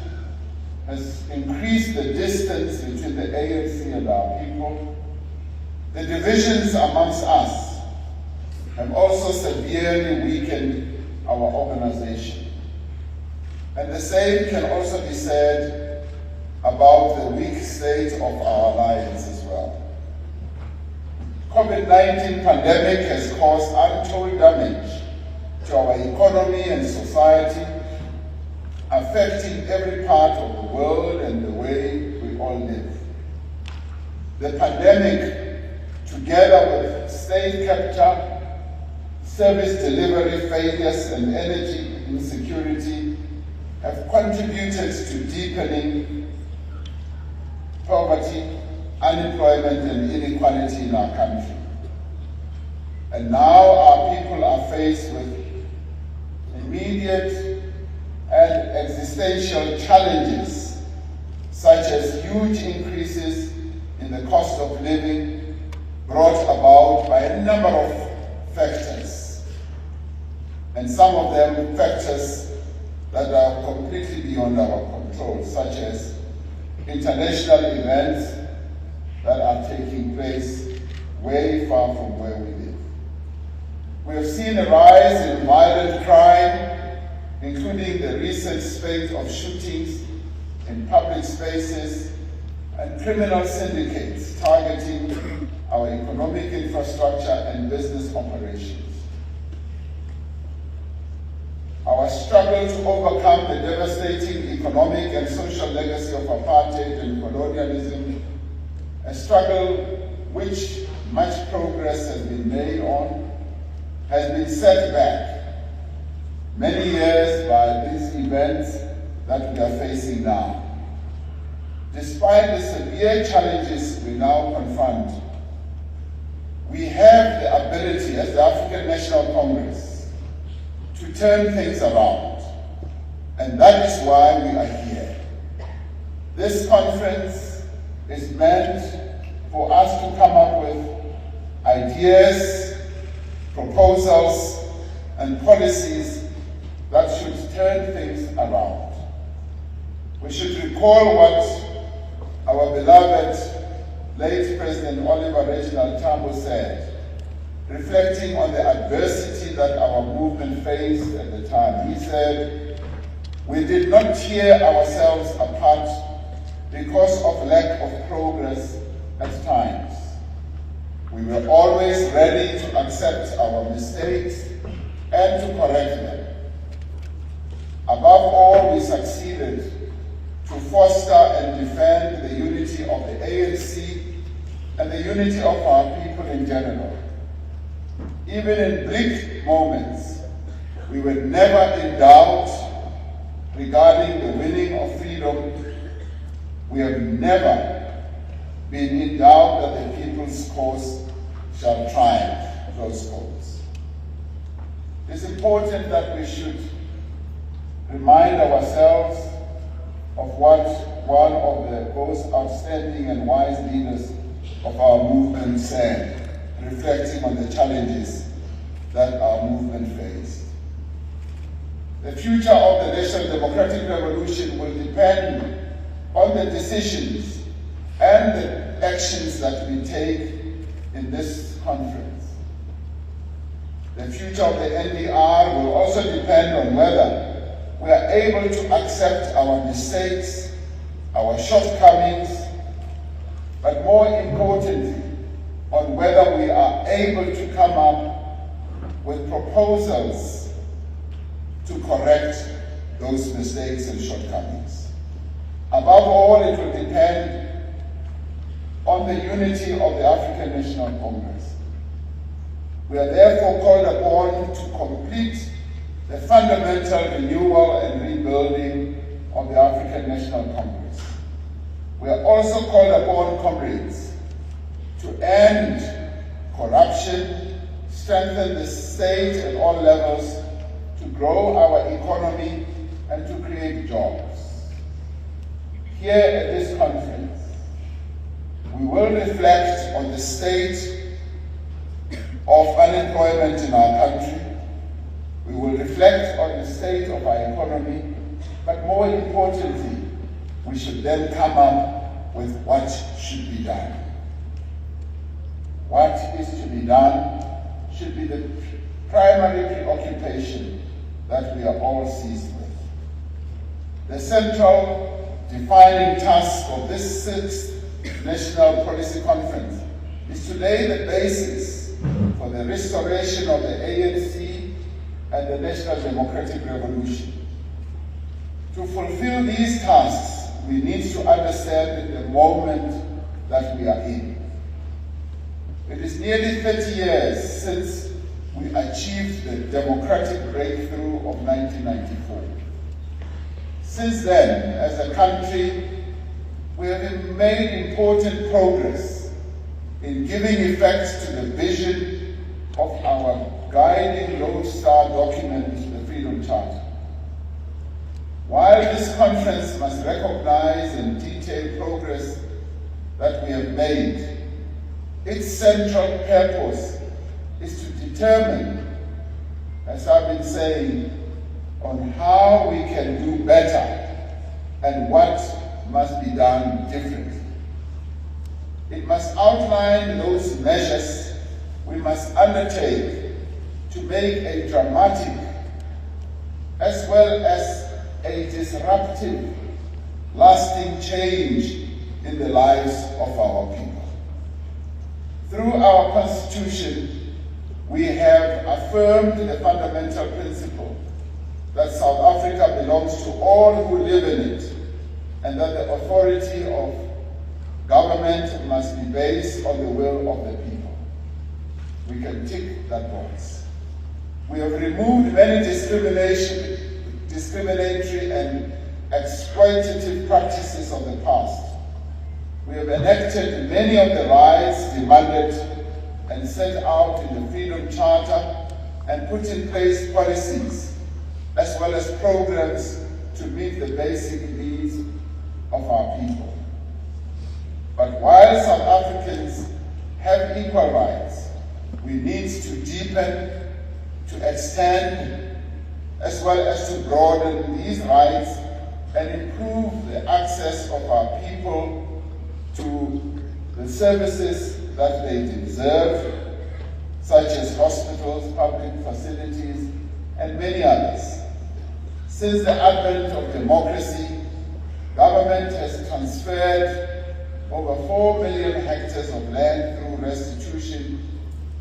has increased the distance between the ANC and our people. The divisions amongst us have also severely weakened our organization. And the same can also be said about the weak state of our alliance as well. COVID-19 pandemic has caused untold damage to our economy and society, affecting every part of the world and the way we all live. The pandemic, together with state capture, service delivery failures, and energy insecurity, have contributed to deepening poverty, unemployment, and inequality in our country. And now our people are faced with immediate and existential challenges, such as huge increases in the cost of living brought about by a number of factors, and some of them factors that are completely beyond our control, such as international events that are taking place way far from where we live. We have seen a rise in violent crime, including the recent spate of shootings in public spaces and criminal syndicates targeting our economic infrastructure and business operations. Our struggle to overcome the devastating economic and social legacy of apartheid and colonialism, a struggle which much progress has been made on, has been set back many years by these events that we are facing now. Despite the severe challenges we now confront, we have the ability as the African National Congress to turn things around, and that is why we are here. This conference is meant for us to come up with ideas proposals, and policies that should turn things around. We should recall what our beloved late President Oliver Reginald Tambo said, reflecting on the adversity that our movement faced at the time. He said, "We did not tear ourselves apart because of lack of progress at times. We were always ready to accept our mistakes and to correct them. Above all, we succeeded to foster and defend the unity of the ANC and the unity of our people in general. Even in bleak moments, we were never in doubt regarding the winning of freedom. We have never been in doubt that the people's cause shall triumph," close quotes. It's important that we should remind ourselves of what one of the most outstanding and wise leaders of our movement said, reflecting on the challenges that our movement faced. The future of the National Democratic Revolution will depend on the decisions and the actions that we take in this conference. The future of the NDR will also depend on whether we are able to accept our mistakes, our shortcomings, but more importantly, on whether we are able to come up with proposals to correct those mistakes and shortcomings. Above all, it will depend on the unity of the African National Congress. We are therefore called upon to complete the fundamental renewal and rebuilding of the African National Congress. We are also called upon, comrades, to end corruption, strengthen the state at all levels, to grow our economy, and to create jobs. Here at this conference, we will reflect on the state of unemployment in our country. We will reflect on the state of our economy, but more importantly, we should then come up with what should be done. What is to be done should be the primary preoccupation that we are all seized with. The central defining task of this 6th National Policy Conference is to lay the basis for the restoration of the ANC and the National Democratic Revolution. To fulfill these tasks, we need to understand the moment that we are in. It is nearly 30 years since we achieved the democratic breakthrough of 1994. Since then, as a country, we have made important progress in giving effect to the vision of our guiding lodestar document, the Freedom Charter. While this conference must recognize and detail progress that we have made, its central purpose is to determine, as I've been saying, on how we can do better and what must be done differently. It must outline those measures we must undertake to make a dramatic as well as a disruptive, lasting change in the lives of our people. Through our Constitution, we have affirmed the fundamental principle that South Africa belongs to all who live in it, and that the authority of government must be based on the will of the people. We can tick that box. We have removed many discriminatory and exploitative practices of the past. We have enacted many of the rights demanded and set out in the Freedom Charter and put in place policies as well as programs to meet the basic needs of our people. But while South Africans have equal rights, we need to deepen, to extend, as well as to broaden these rights and improve the access of our people to the services that they deserve, such as hospitals, public facilities, and many others. Since the advent of democracy, government has transferred over 4 million hectares of land through restitution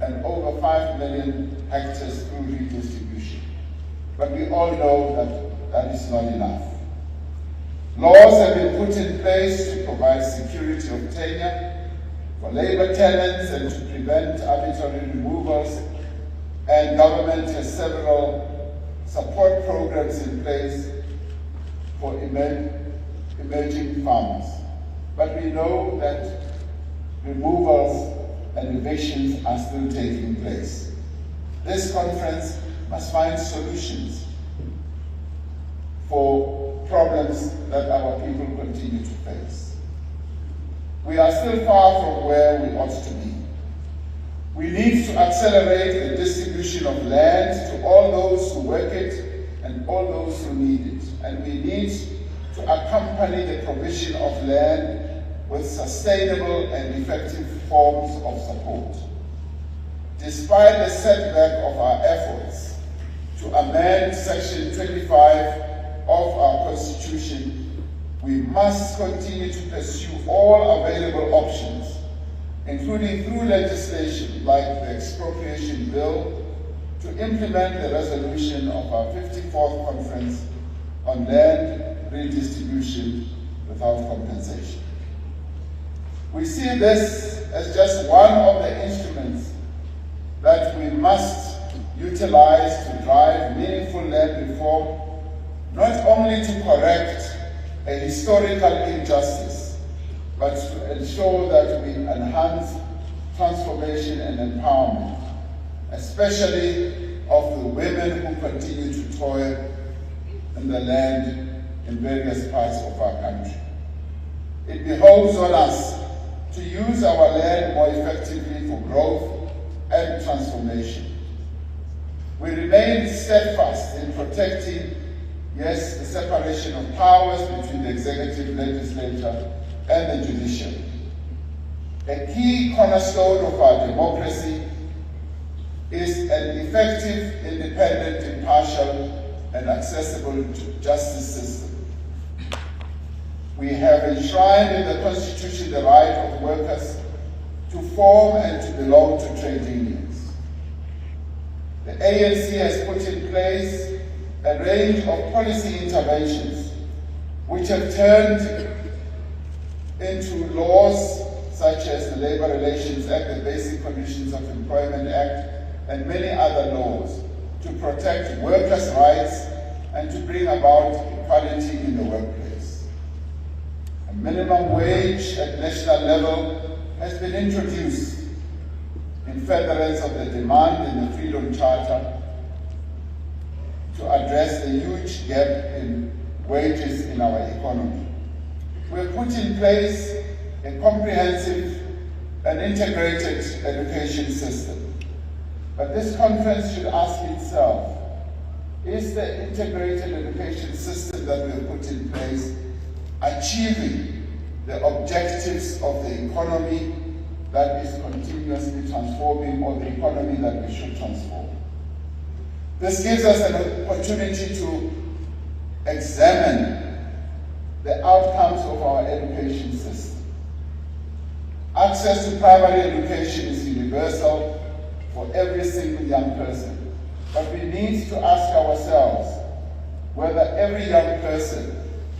and over 5 million hectares through redistribution. But we all know that that is not enough. Laws have been put in place to provide security of tenure for labor tenants and to prevent arbitrary removals, and government has several support programs in place for emerging farmers. But we know that removals and evictions are still taking place. This conference must find solutions for problems that our people continue to face. We are still far from where we ought to be. We need to accelerate the distribution of land to all those who work it and all those who need it. And we need to accompany the provision of land with sustainable and effective forms of support. Despite the setback of our efforts to amend Section 25 of our Constitution, we must continue to pursue all available options, including through legislation like the expropriation bill, to implement the resolution of our 54th Conference on Land Redistribution without compensation. We see this as just one of the instruments that we must utilize to drive meaningful land reform, not only to correct a historical injustice, but to ensure that we enhance transformation and empowerment, especially of the women who continue to toil in the land in various parts of our country. It behoves on us to use our land more effectively for growth and transformation. We remain steadfast in protecting, yes, the separation of powers between the executive, legislature, and the judiciary. A key cornerstone of our democracy is an effective, independent, impartial, and accessible justice system. We have enshrined in the Constitution the right of workers to form and to belong to trade unions. The ANC has put in place a range of policy interventions which have turned into laws such as the Labor Relations Act, the Basic Conditions of Employment Act, and many other laws to protect workers' rights and to bring about equality in the workplace. A minimum wage at national level has been introduced in furtherance of the demand in the Freedom Charter to address the huge gap in wages in our economy. We have put in place a comprehensive and integrated education system. But this conference should ask itself, is the integrated education system that we have put in place achieving the objectives of the economy that is continuously transforming, or the economy that we should transform? This gives us an opportunity to examine the outcomes of our education system. Access to primary education is universal for every single young person, but we need to ask ourselves whether every young person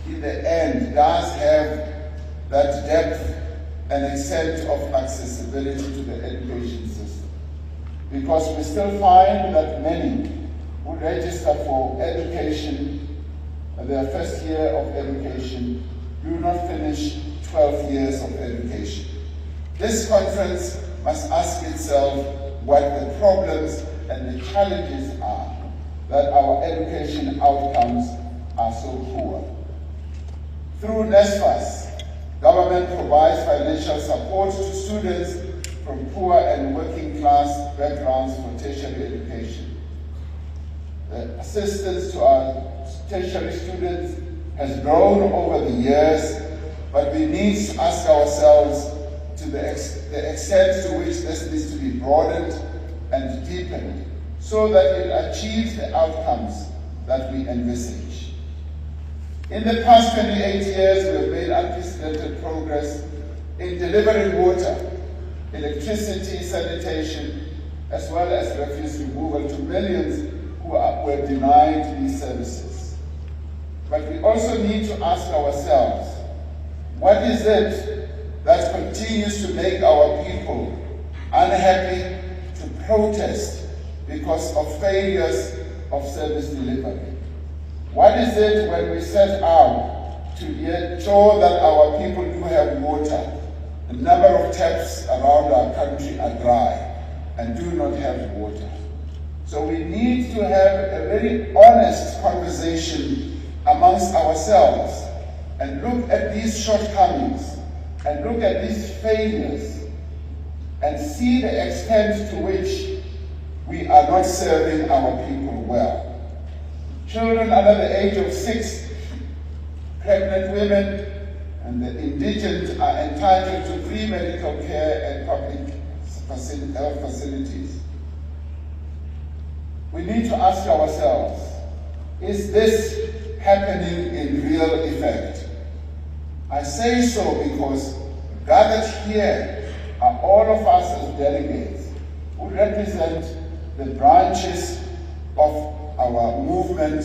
in the end does have that depth and extent of accessibility to the education system. Because we still find that many who register for education, their first year of education, do not finish 12 years of education. This conference must ask itself what the problems and the challenges are that our education outcomes are so poor. Through NSFAS, government provides financial support to students from poor and working class backgrounds for tertiary education. The assistance to our tertiary students has grown over the years, but we need to ask ourselves to the extent to which this needs to be broadened and deepened so that it achieves the outcomes that we envisage. In the past 28 years, we have made unprecedented progress in delivering water, electricity, sanitation, as well as refuse removal to millions who were denied these services. But we also need to ask ourselves, what is it that continues to make our people unhappy, to protest because of failures of service delivery? What is it when we set out to ensure that our people do have water? The number of taps around our country are dry and do not have water. So we need to have a very honest conversation amongst ourselves and look at these shortcomings and look at these failures and see the extent to which we are not serving our people well. Children under the age of 6, pregnant women, and the indigent are entitled to free medical care and public health facilities. We need to ask ourselves, is this happening in real effect? I say so because gathered here are all of us as delegates who represent the branches of our movement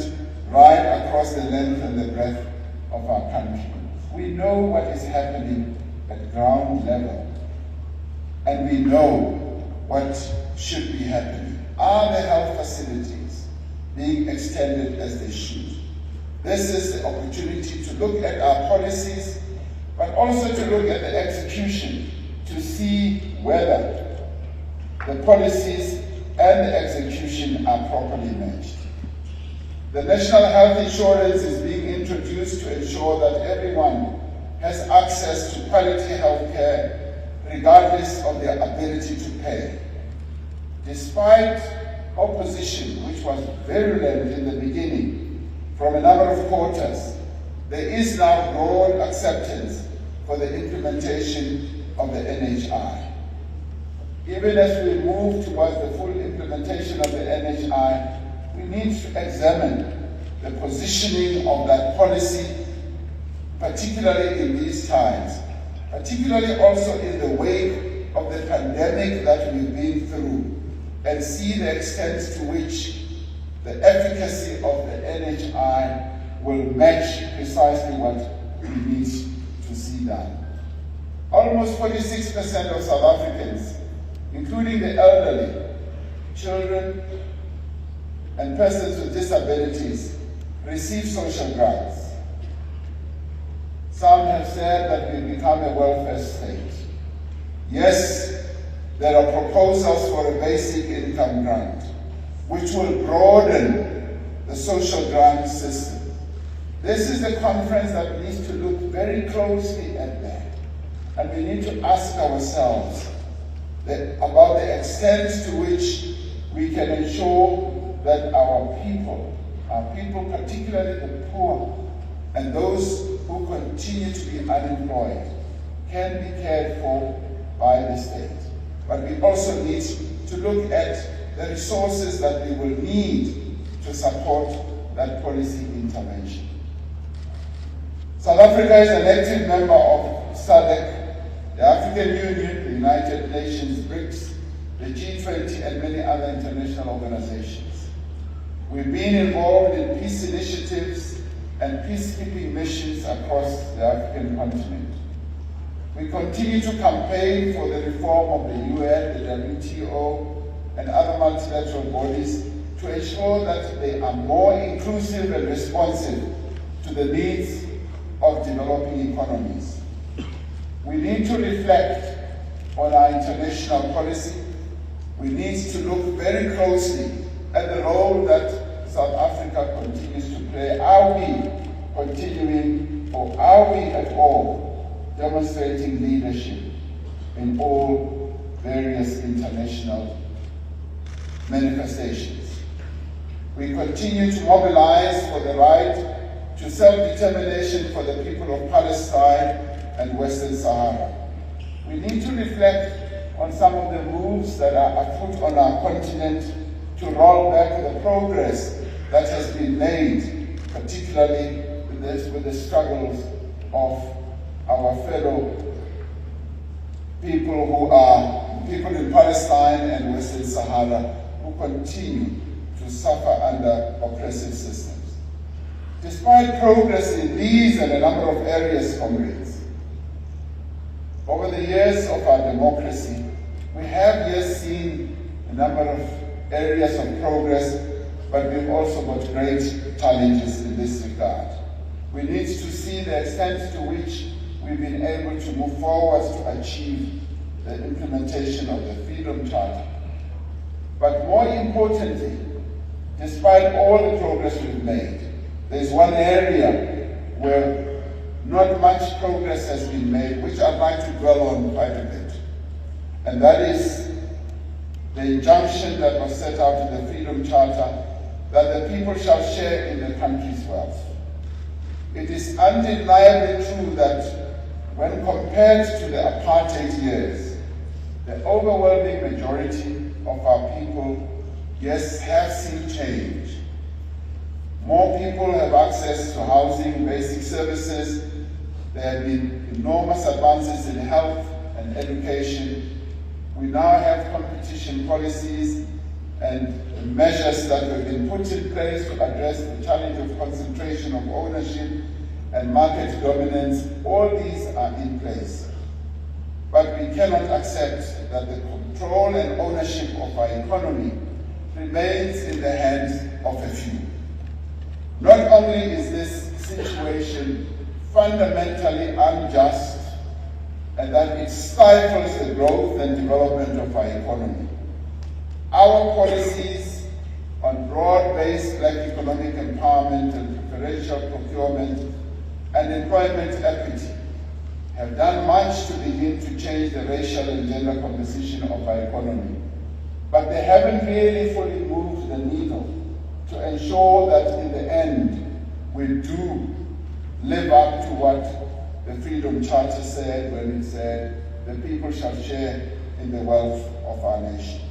right across the length and the breadth of our country. We know what is happening at ground level, and we know what should be happening. Are the health facilities being extended as they should? This is the opportunity to look at our policies, but also to look at the execution to see whether the policies and the execution are properly matched. The National Health Insurance is being introduced to ensure that everyone has access to quality health care regardless of their ability to pay. Despite opposition, which was virulent in the beginning from a number of quarters, there is now broad acceptance for the implementation of the NHI. Even as we move towards the full implementation of the NHI, we need to examine the positioning of that policy, particularly in these times, particularly also in the wake of the pandemic that we've been through, and see the extent to which the efficacy of the NHI will match precisely what we need to see done. Almost 46% of South Africans, including the elderly, children, and persons with disabilities, receive social grants. Some have said that we've become a welfare state. Yes, there are proposals for a basic income grant, which will broaden the social grant system. This is a conference that needs to look very closely at that. And we need to ask ourselves about the extent to which we can ensure that our people, particularly the poor and those who continue to be unemployed, can be cared for by the state. But we also need to look at the resources that we will need to support that policy intervention. South Africa is an active member of SADC, the African Union, the United Nations, BRICS, the G20, and many other international organizations. We've been involved in peace initiatives and peacekeeping missions across the African continent. We continue to campaign for the reform of the UN, the WTO, and other multilateral bodies to ensure that they are more inclusive and responsive to the needs of developing economies. We need to reflect on our international policy. We need to look very closely at the role that South Africa continues to play. Are we continuing, or are we at all demonstrating leadership in all various international manifestations. We continue to mobilize for the right to self-determination for the people of Palestine and Western Sahara. We need to reflect on some of the moves that are afoot on our continent to roll back the progress that has been made, particularly with the struggles of our fellow people who are people in Palestine and Western Sahara who continue to suffer under oppressive systems. Despite progress in these and a number of areas, comrades, over the years of our democracy, we have yes seen a number of areas of progress, but we've also got great challenges in this regard. We need to see the extent to which we've been able to move forward to achieve the implementation of the Freedom Charter. But more importantly, despite all the progress we've made, there's one area where not much progress has been made, which I'd like to dwell on quite a bit. And that is the injunction that was set out in the Freedom Charter that the people shall share in the country's wealth. It is undeniably true that when compared to the apartheid years, the overwhelming majority of our people, yes, have seen change. More people have access to housing, basic services. There have been enormous advances in health and education. We now have competition policies and measures that have been put in place to address the challenge of concentration of ownership and market dominance. All these are in place. But we cannot accept that the control and ownership of our economy remains in the hands of a few. Not only is this situation fundamentally unjust and that it stifles the growth and development of our economy, our policies on broad-based black economic empowerment and preferential procurement and employment equity have done much to begin to change the racial and gender composition of our economy. But they haven't really fully moved the needle to ensure that in the end we do live up to what the Freedom Charter said when it said the people shall share in the wealth of our nation.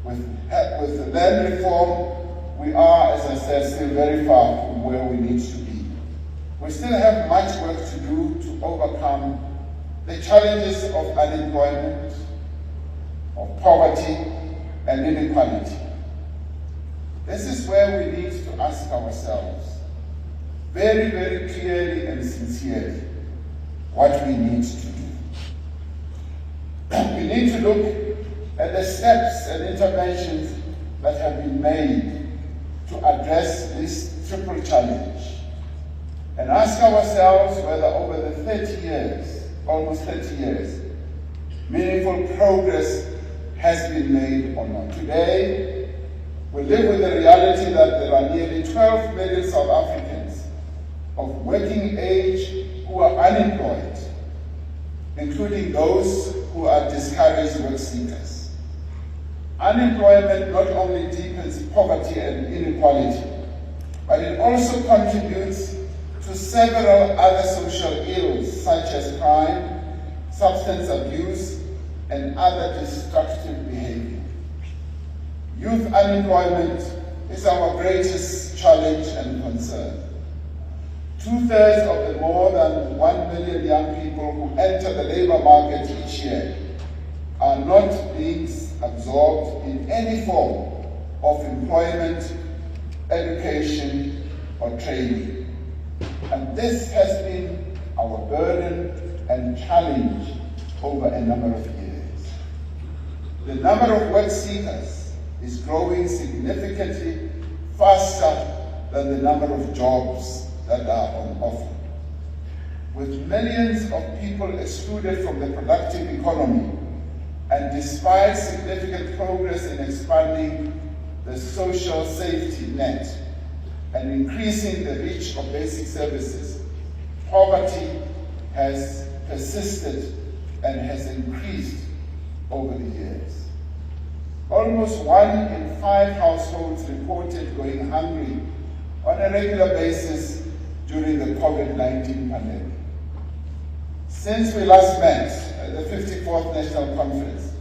With the land reform, we are, as I said, still very far from where we need to be. We still have much work to do to overcome the challenges of unemployment, of poverty, and inequality. This is where we need to ask ourselves very, very clearly and sincerely what we need to do. We need to look at the steps and interventions that have been made to address this triple challenge and ask ourselves whether over the 30 years, almost 30 years, meaningful progress has been made or not. Today, we live with the reality that there are nearly 12 million South Africans of working age who are unemployed, including those who are discouraged work seekers. Unemployment not only deepens poverty and inequality, but it also contributes to several other social ills such as crime, substance abuse, and other destructive behavior. Youth unemployment is our greatest challenge and concern. 2/3 of the more than 1 million young people who enter the labor market each year are not being absorbed in any form of employment, education, or training. And this has been our burden and challenge over a number of years. The number of work seekers is growing significantly faster than the number of jobs that are on offer. With millions of people excluded from the productive economy, and despite significant progress in expanding the social safety net and increasing the reach of basic services, poverty has persisted and has increased over the years. Almost 1 in 5 households reported going hungry on a regular basis during the COVID-19 pandemic. Since we last met at the 54th National Conference,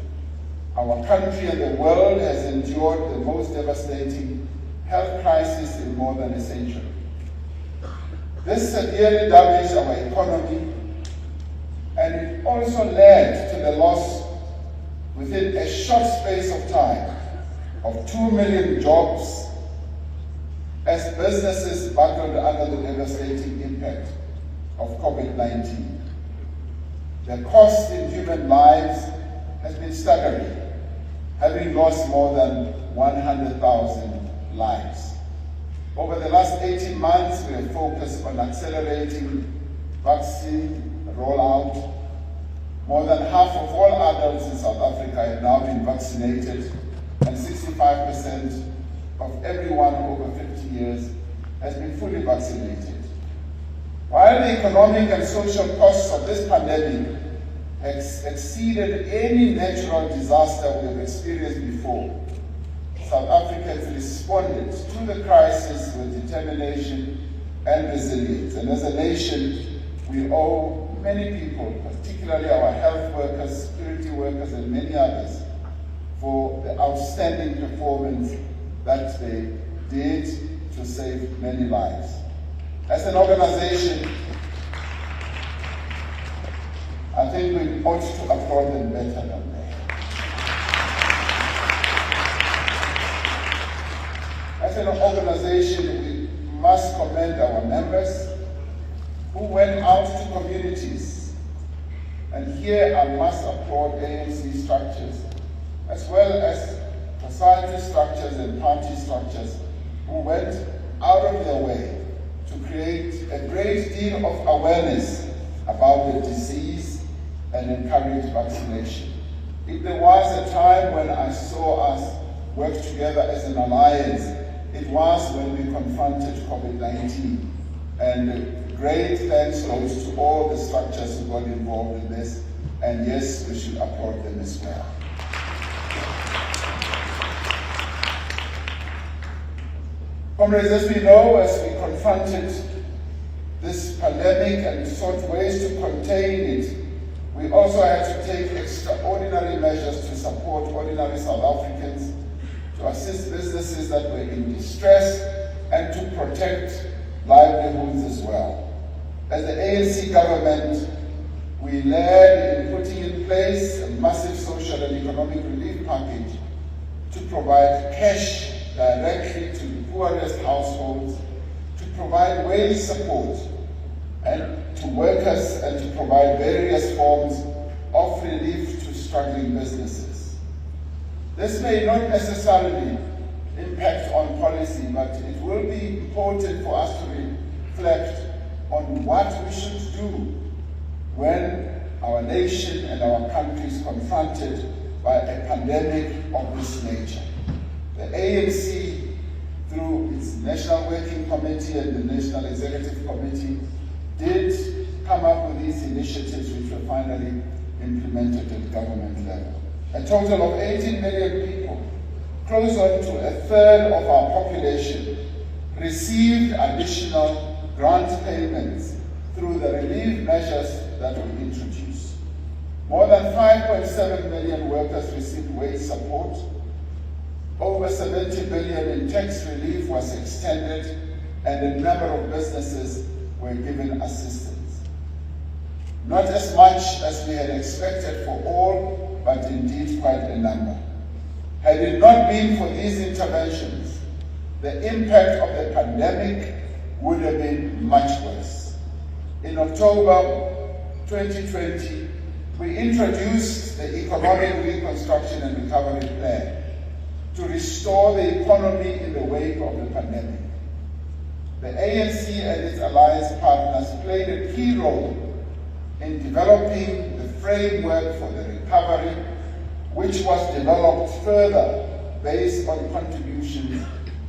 our country and the world has endured the most devastating health crisis in more than a century. This severely damaged our economy, and it also led to the loss within a short space of time of 2 million jobs as businesses battled under the devastating impact of COVID-19. The cost in human lives has been staggering, having lost more than 100,000 lives. Over the last 18 months, we have focused on accelerating vaccine rollout. More than half of all adults in South Africa have now been vaccinated, and 65% of everyone over 50 years has been fully vaccinated. While the economic and social costs of this pandemic has exceeded any natural disaster we have experienced before, South Africans responded to the crisis with determination and resilience. And as a nation, we owe many people, particularly our health workers, security workers, and many others, for the outstanding performance that they did to save many lives. As an organization, I think we ought to applaud them better than that. As an organization, we must commend our members who went out to communities. And here I must applaud ANC structures, as well as society structures and party structures who went out of their way to create a great deal of awareness about the disease and encourage vaccination. If there was a time when I saw us work together as an alliance, it was when we confronted COVID-19. And great thanks goes to all the structures who got involved in this. And yes, we should applaud them as well. Comrades, as we know, as we confronted this pandemic and sought ways to contain it, we also had to take extraordinary measures to support ordinary South Africans, to assist businesses that were in distress, and to protect livelihoods as well. As the ANC government, we led in putting in place a massive social and economic relief package to provide cash directly to the poorest households, to provide wage support and to workers, and to provide various forms of relief to struggling businesses. This may not necessarily impact on policy, but it will be important for us to reflect on what we should do when our nation and our country is confronted by a pandemic of this nature. The ANC, through its National Working Committee and the National Executive Committee, did come up with these initiatives which were finally implemented at government level. A total of 18 million people, close on to a third of our population, received additional grant payments through the relief measures that we introduced. More than 5.7 million workers received wage support. Over 70 billion in tax relief was extended, and a number of businesses were given assistance. Not as much as we had expected for all, but indeed quite a number. Had it not been for these interventions, the impact of the pandemic would have been much worse. In October 2020, we introduced the Economic Reconstruction and Recovery Plan to restore the economy in the wake of the pandemic. The ANC and its alliance partners played a key role in developing the framework for the recovery, which was developed further based on contributions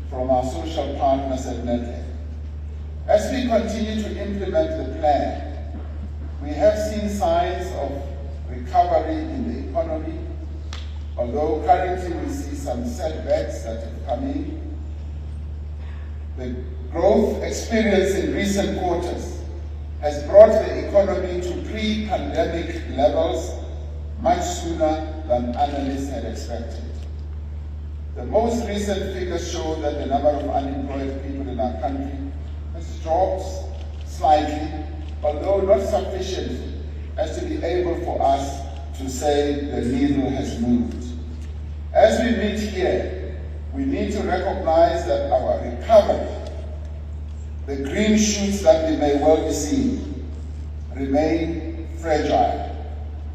from our social partners at Network. As we continue to implement the plan, we have seen signs of recovery in the economy, Although currently we see some setbacks that have come in, the growth experienced in recent quarters has brought the economy to pre-pandemic levels much sooner than analysts had expected. The most recent figures show that the number of unemployed people in our country has dropped slightly, although not sufficiently as to be able for us to say the needle has moved. As we meet here, we need to recognize that our recovery, the green shoots that we may well be seeing, remain fragile,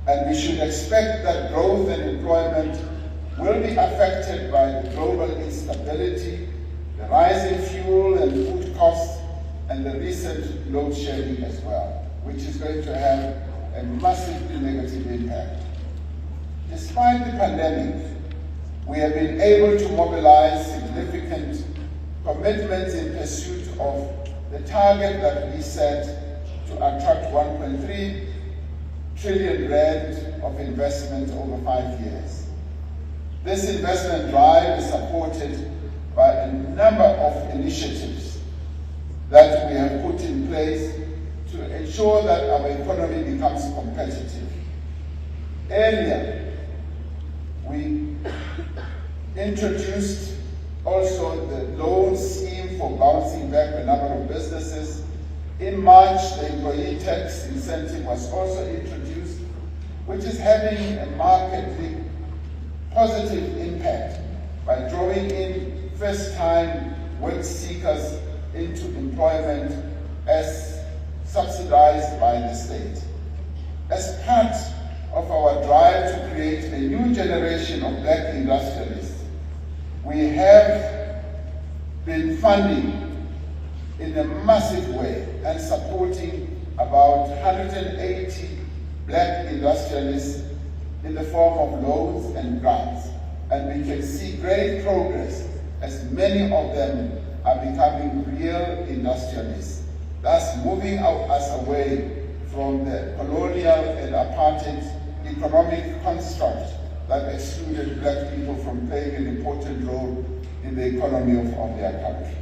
and we should expect that growth and employment will be affected by the global instability, the rising fuel and food costs, and the recent load shedding as well, which is going to have a massively negative impact. Despite the pandemic, we have been able to mobilize significant commitments in pursuit of the target that we set to attract 1.3 trillion rand of investment over 5 years. This investment drive is supported by a number of initiatives that we have put in place to ensure that our economy becomes competitive. Earlier, we introduced also the loan scheme for bouncing back a number of businesses. In March, the employee tax incentive was also introduced, which is having a markedly positive impact by drawing in first-time work seekers into employment as subsidized by the state. As part of our drive to create a new generation of black industrialists, we have been funding in a massive way and supporting about 180 black industrialists in the form of loans and grants. And we can see great progress as many of them are becoming real industrialists, thus moving us away from the colonial and apartheid economic construct that excluded black people from playing an important role in the economy of their country.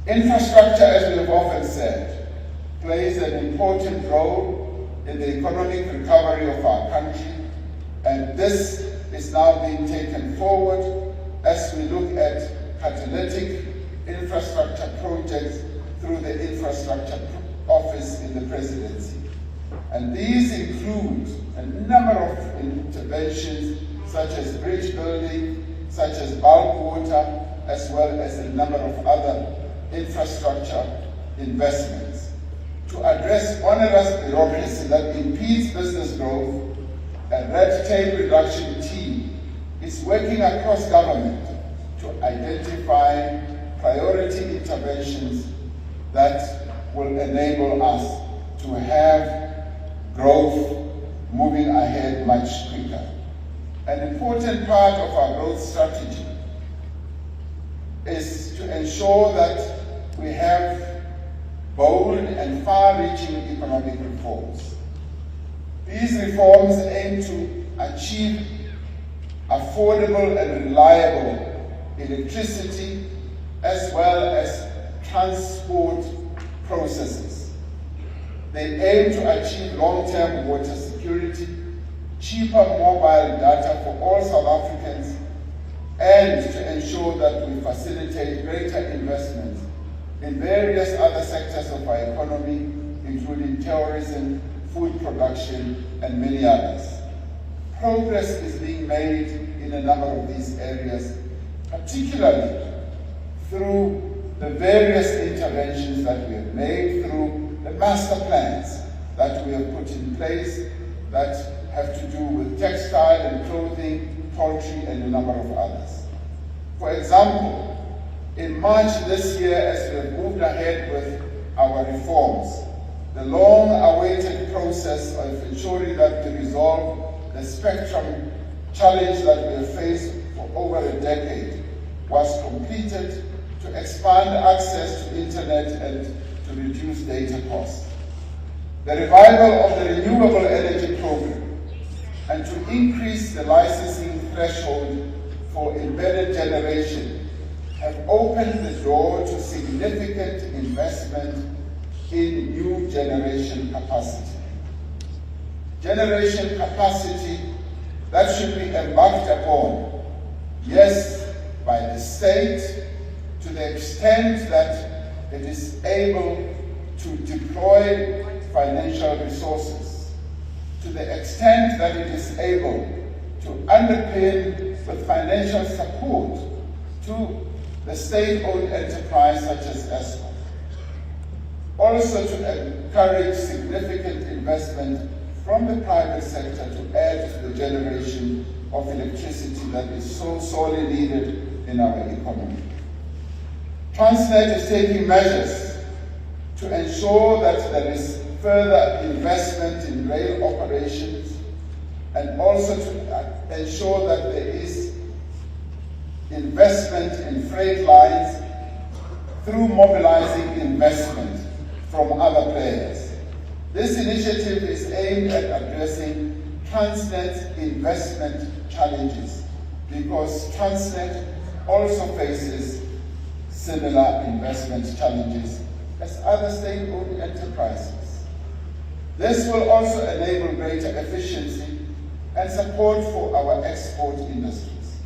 Infrastructure, as we have often said, plays an important role in the economic recovery of our country, and this is now being taken forward as we look at catalytic infrastructure projects through the Infrastructure Office in the Presidency. And these include a number of interventions such as bridge building, such as bulk water, as well as a number of other infrastructure investments. To address onerous bureaucracy that impedes business growth, a red tape reduction team is working across government to identify priority interventions that will enable us to have growth moving ahead much quicker. An important part of our growth strategy is to ensure that we have bold and far-reaching economic reforms. These reforms aim to achieve affordable and reliable electricity as well as transport processes. They aim to achieve long-term water security, cheaper mobile data for all South Africans, and to ensure that we facilitate greater investment in various other sectors of our economy, including tourism, food production, and many others. Progress is being made in a number of these areas, particularly through the various interventions that we have made through the master plans that we have put in place that have to do with textile and clothing, poultry, and a number of others. For example, in March this year, as we have moved ahead with our reforms, the long-awaited process of ensuring that we resolve the spectrum challenge that we have faced for over a decade was completed to expand access to internet and to reduce data costs. The revival of the renewable energy program and to increase the licensing threshold for embedded generation have opened the door to significant investment in new generation capacity. Generation capacity that should be embarked upon, yes, by the state to the extent that it is able to deploy financial resources, to the extent that it is able to underpin with financial support to the state-owned enterprise such as ESCOM. Also to encourage significant investment from the private sector to add to the generation of electricity that is so sorely needed in our economy. Transnet is taking measures to ensure that there is further investment in rail operations and also to ensure that there is investment in freight lines through mobilizing investment from other players. This initiative is aimed at addressing Transnet's investment challenges because Transnet also faces similar investment challenges as other state-owned enterprises. This will also enable greater efficiency and support for our export industries.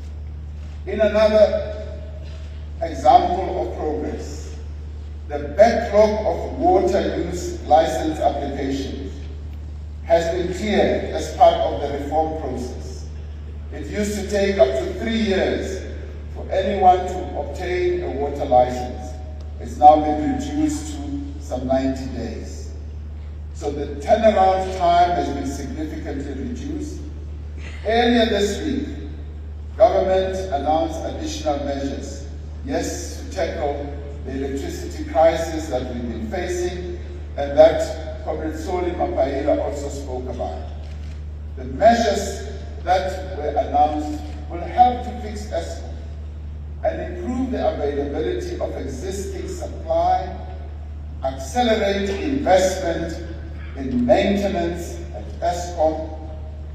In another example of progress, the backlog of water use license applications has been cleared as part of the reform process. It used to take up to 3 years for anyone to obtain a water license. It's now been reduced to some 90 days. So the turnaround time has been significantly reduced. Earlier this week, government announced additional measures, yes, to tackle the electricity crisis that we've been facing and that Comrade Soli Mapaila also spoke about. The measures that were announced will help to fix ESCOM and improve the availability of existing supply, accelerate investment in maintenance at ESCOM,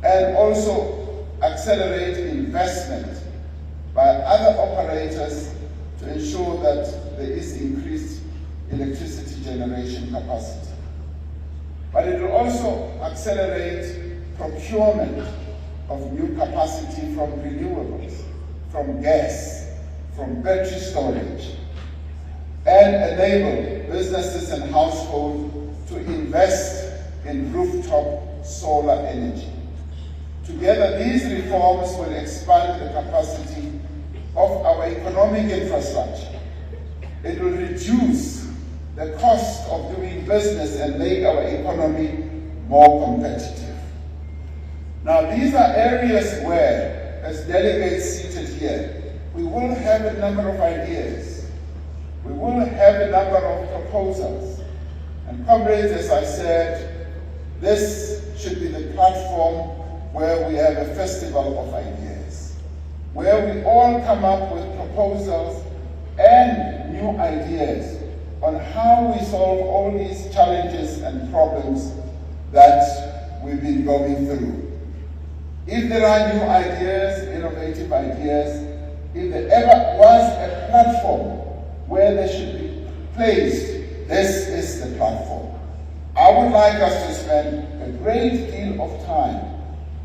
and also accelerate investment by other operators to ensure that there is increased electricity generation capacity. But it will also accelerate procurement of new capacity from renewables, from gas, from battery storage, and enable businesses and households to invest in rooftop solar energy. Together, these reforms will expand the capacity of our economic infrastructure. It will reduce the cost of doing business and make our economy more competitive. Now, these are areas where, as delegates seated here, we will have a number of ideas. We will have a number of proposals. And comrades, as I said, this should be the platform where we have a festival of ideas, where we all come up with proposals and new ideas on how we solve all these challenges and problems that we've been going through. If there are new ideas, innovative ideas, if there ever was a platform where they should be placed, this is the platform. I would like us to spend a great deal of time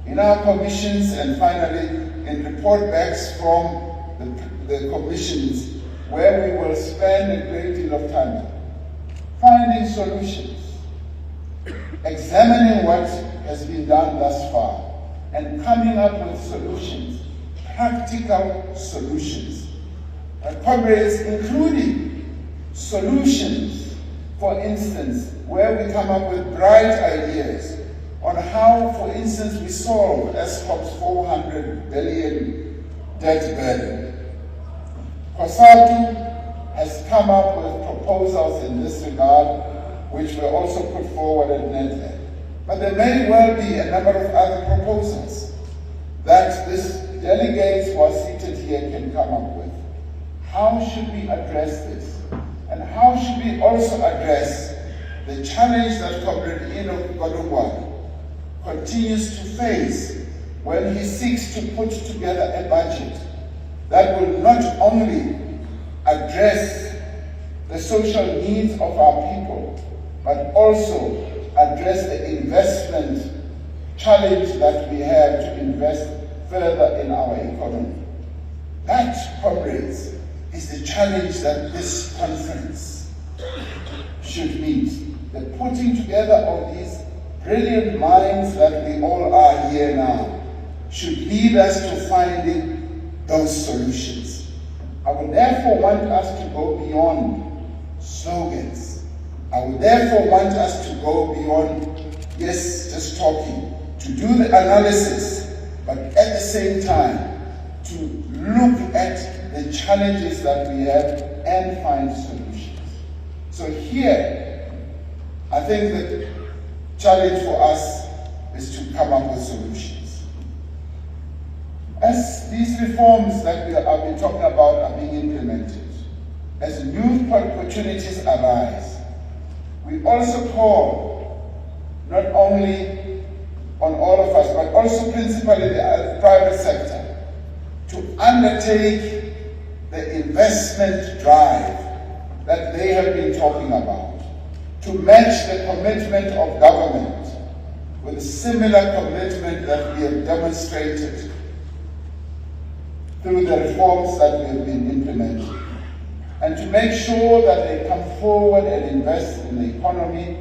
in our commissions and finally in report backs from the commissions, where we will spend a great deal of time finding solutions, examining what has been done thus far, and coming up with solutions, practical solutions. Comrades, including solutions, for instance, where we come up with bright ideas on how, for instance, we solve ESCOM's 400 billion debt burden. COSATU has come up with proposals in this regard, which were also put forward at NEDLED. But there may well be a number of other proposals that this delegates who are seated here can come up with. How should we address this? And how should we also address the challenge that Comrade Enoch Godongwana continues to face when he seeks to put together a budget that will not only address the social needs of our people, but also address the investment challenge that we have to invest further in our economy. That, comrades, is the challenge that this conference should meet. The putting together of these brilliant minds that we all are here now should lead us to finding those solutions. I would therefore want us to go beyond slogans. I would therefore want us to go beyond, yes, just talking, to do the analysis, but at the same time, to look at the challenges that we have and find solutions. So here, I think the challenge for us is to come up with solutions. As these reforms that we have been talking about are being implemented, as new opportunities arise, we also call not only on all of us, but also principally the private sector, to undertake the investment drive that they have been talking about, to match the commitment of government with a similar commitment that we have demonstrated through the reforms that we have been implementing, and to make sure that they come forward and invest in the economy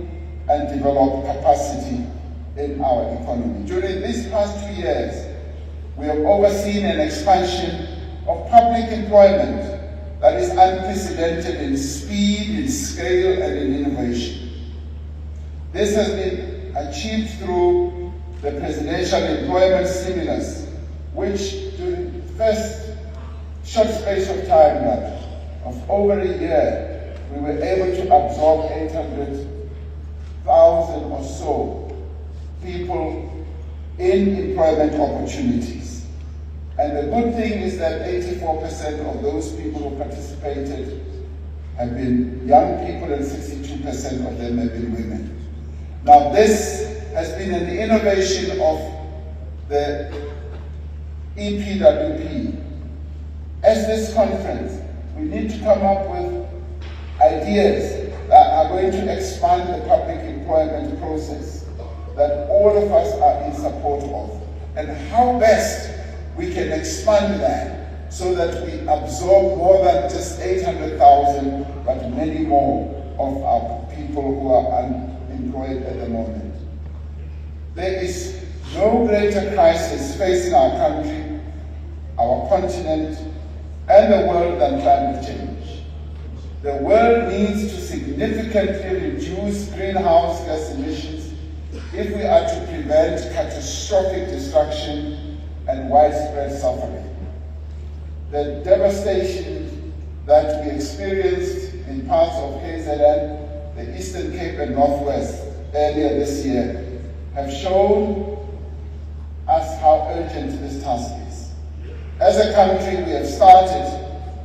and develop capacity in our economy. During these past 2 years, we have overseen an expansion of public employment that is unprecedented in speed, in scale, and in innovation. This has been achieved through the presidential employment stimulus, which during the first short space of time of over a year, we were able to absorb 800,000 or so people in employment opportunities. And the good thing is that 84% of those people who participated have been young people and 62% of them have been women. Now this has been an innovation of the EPWP. As this conference, we need to come up with ideas that are going to expand the public employment process that all of us are in support of, and how best we can expand that so that we absorb more than just 800,000, but many more of our people who are unemployed at the moment. There is no greater crisis facing our country, our continent, and the world than climate change. The world needs to significantly reduce greenhouse gas emissions if we are to prevent catastrophic destruction and widespread suffering. The devastation that we experienced in parts of KZN, the Eastern Cape and Northwest earlier this year have shown us how urgent this task is. As a country, we have started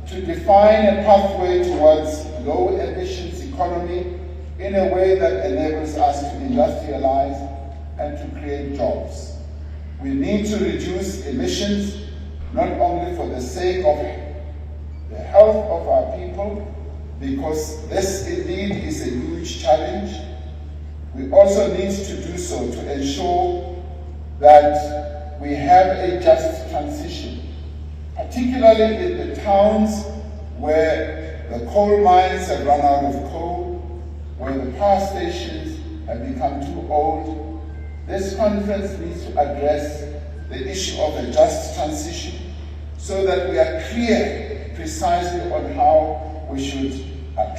to define a pathway towards low emissions economy in a way that enables us to industrialize and to create jobs. We need to reduce emissions not only for the sake of the health of our people, because this indeed is a huge challenge. We also need to do so to ensure that we have a just transition, particularly in the towns where the coal mines have run out of coal, where the power stations have become too old. This conference needs to address the issue of a just transition so that we are clear precisely on how we should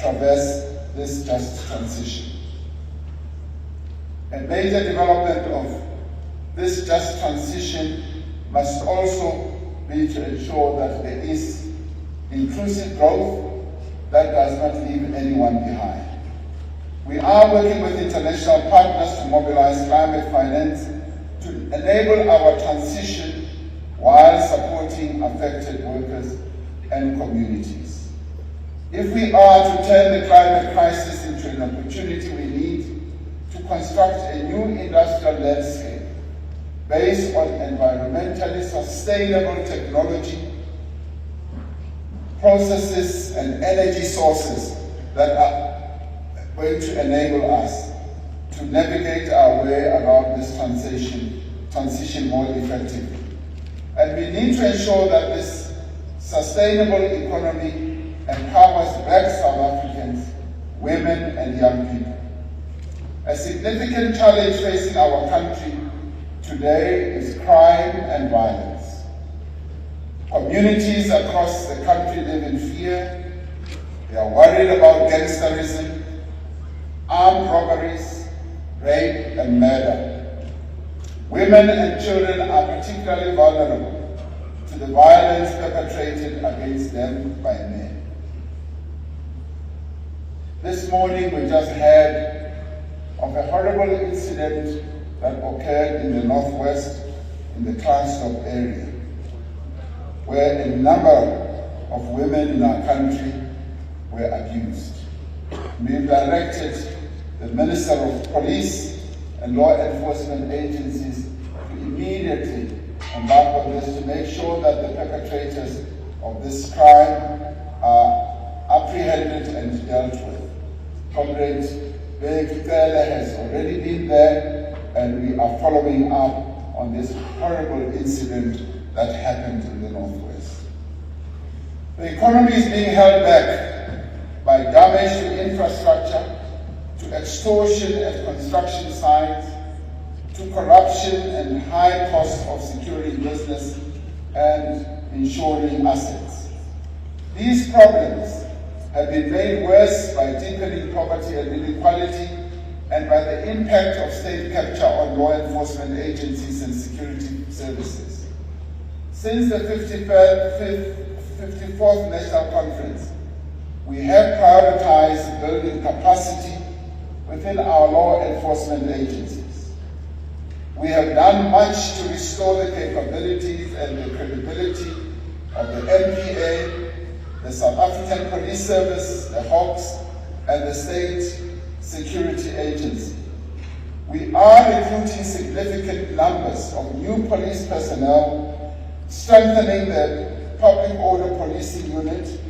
traverse this just transition. A major development of this just transition must also be to ensure that there is inclusive growth that does not leave anyone behind. We are working with international partners to mobilize climate finance to enable our transition while supporting affected workers and communities. If we are to turn the climate crisis into an opportunity, we need to construct a new industrial landscape based on environmentally sustainable technology, processes, and energy sources that are going to enable us to navigate our way around this transition more effectively. And we need to ensure that this sustainable economy empowers Black South Africans, women, and young people. A significant challenge facing our country today is crime and violence. Communities across the country live in fear. They are worried about gangsterism, armed robberies, rape, and murder. Women and children are particularly vulnerable to the violence perpetrated against them by men. This morning we just heard of a horrible incident that occurred in the northwest in the Kranskop area, where a number of women in our country were abused. We've directed the Minister of Police and law enforcement agencies to immediately embark on this to make sure that the perpetrators of this crime are apprehended and dealt with. Comrade Bekele has already been there, and we are following up on this horrible incident that happened in the Northwest. The economy is being held back by damage to infrastructure, to extortion at construction sites, to corruption and high cost of securing business and insuring assets. These problems have been made worse by deepening poverty and inequality and by the impact of state capture on law enforcement agencies and security services. Since the 54th National Conference, we have prioritized building capacity within our law enforcement agencies. We have done much to restore the capabilities and the credibility of the NPA, the South African Police Service, the Hawks, and the State Security Agency. We are recruiting significant numbers of new police personnel, strengthening the public order policing unit,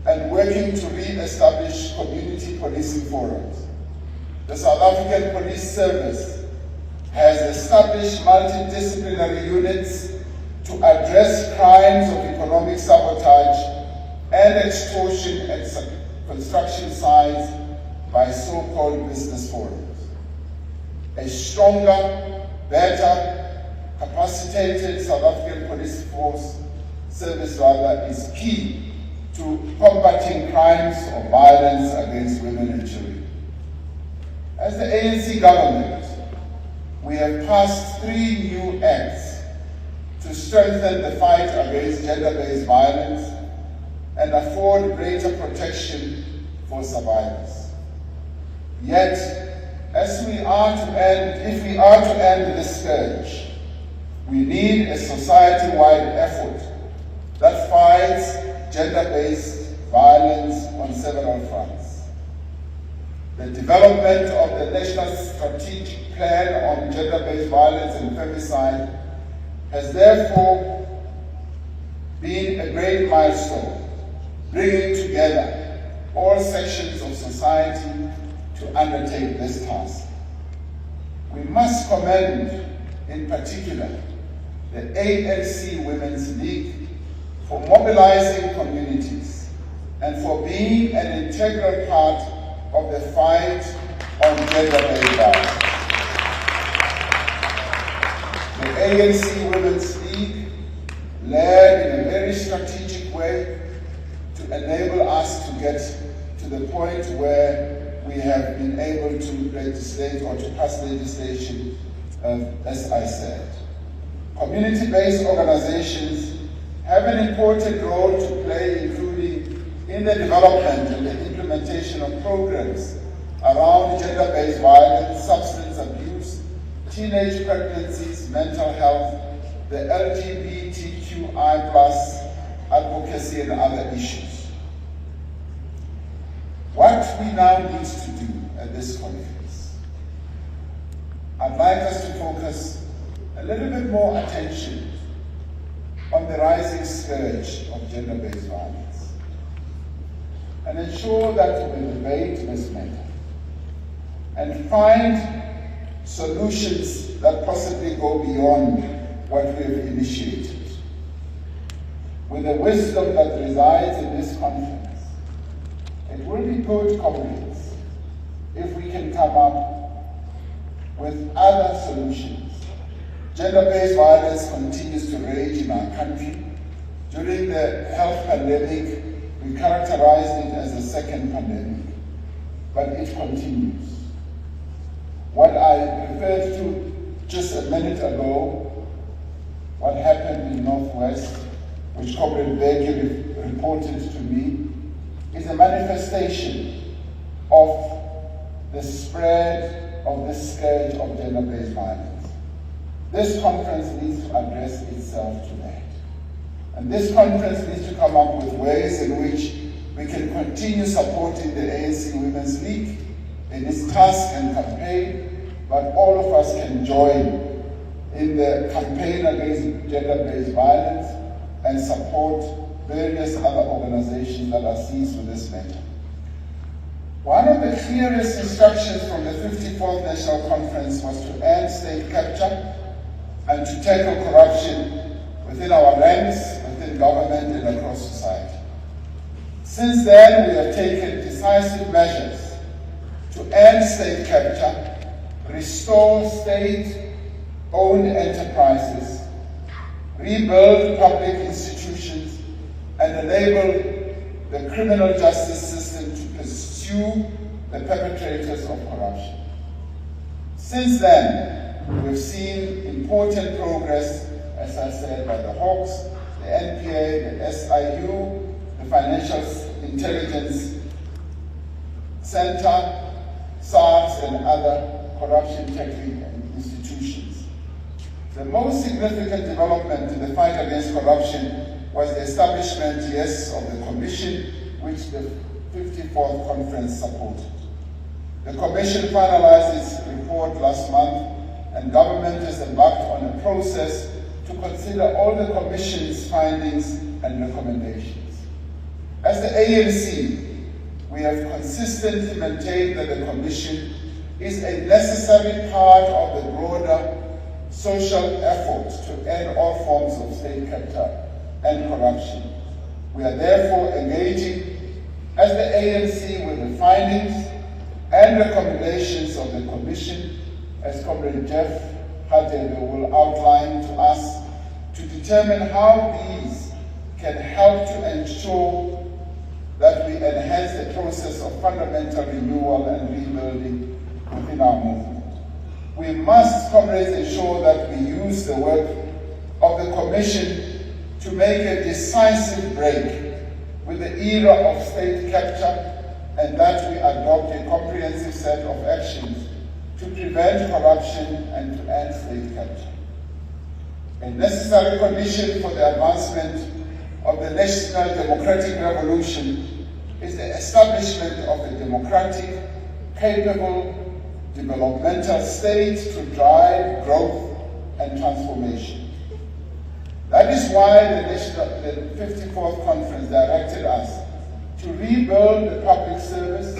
and working to re-establish community policing forums. The South African Police Service has established multidisciplinary units to address crimes of economic sabotage and extortion at construction sites by so-called business forums. A stronger, better, capacitated South African Police Service is key to combating crimes of violence against women and children. As the ANC government, we have passed 3 new acts to strengthen the fight against gender-based violence and afford greater protection for survivors. Yet, if we are to end this scourge, we need a society-wide effort that fights gender-based violence on several fronts. The development of the National Strategic Plan on Gender-Based Violence and Femicide has therefore been a great milestone, bringing together all sections of society to undertake this task. We must commend, in particular, the ANC Women's League for mobilizing communities and for being an integral part of the fight on gender-based violence. The ANC Women's League led in a very strategic way to enable us to get to the point where we have been able to legislate or to pass legislation, as I said. Community-based organizations have an important role to play, including in the development and the implementation of programs around gender-based violence, substance abuse, teenage pregnancies, mental health, the LGBTQI+ advocacy, and other issues. What we now need to do at this conference, I'd like us to focus a little bit more attention on the rising scourge of gender-based violence and ensure that we debate this matter and find solutions that possibly go beyond what we have initiated. With the wisdom that resides in this conference, it will be good, comrades, if we can come up with other solutions. Gender-based violence continues to rage in our country. During the health pandemic, we characterized it as a second pandemic, but it continues. What I referred to just a minute ago, what happened in Northwest, which Comrade Becky reported to me, is a manifestation of the spread of this scourge of gender-based violence. This conference needs to address itself to that. And this conference needs to come up with ways in which we can continue supporting the ANC Women's League in its task and campaign, but all of us can join in the campaign against gender-based violence and support various other organizations that are seized with this matter. One of the clearest instructions from the 54th National Conference was to end state capture and to tackle corruption within our ranks, within government and across society. Since then, we have taken decisive measures to end state capture, restore state-owned enterprises, rebuild public institutions, and enable the criminal justice system to pursue the perpetrators of corruption. Since then, we've seen important progress, as I said, by the Hawks, the NPA, the SIU, the Financial Intelligence Center, SARS, and other corruption-tackling institutions. The most significant development in the fight against corruption was the establishment, yes, of the commission, which the 54th Conference supported. The commission finalized its report last month, and government has embarked on a process to consider all the commission's findings and recommendations. As the ANC, we have consistently maintained that the commission is a necessary part of the broader social effort to end all forms of state capture and corruption. We are therefore engaging as the ANC with the findings and recommendations of the Commission, as Comrade Jeff Hadebe will outline to us, to determine how these can help to ensure that we enhance the process of fundamental renewal and rebuilding within our movement. We must, comrades, ensure that we use the work of the Commission to make a decisive break with the era of state capture, and that we adopt a comprehensive set of actions to prevent corruption and to end state capture. A necessary condition for the advancement of the national democratic revolution is the establishment of a democratic, capable, developmental state to drive growth and transformation. That is why the 54th Conference directed us to rebuild the public service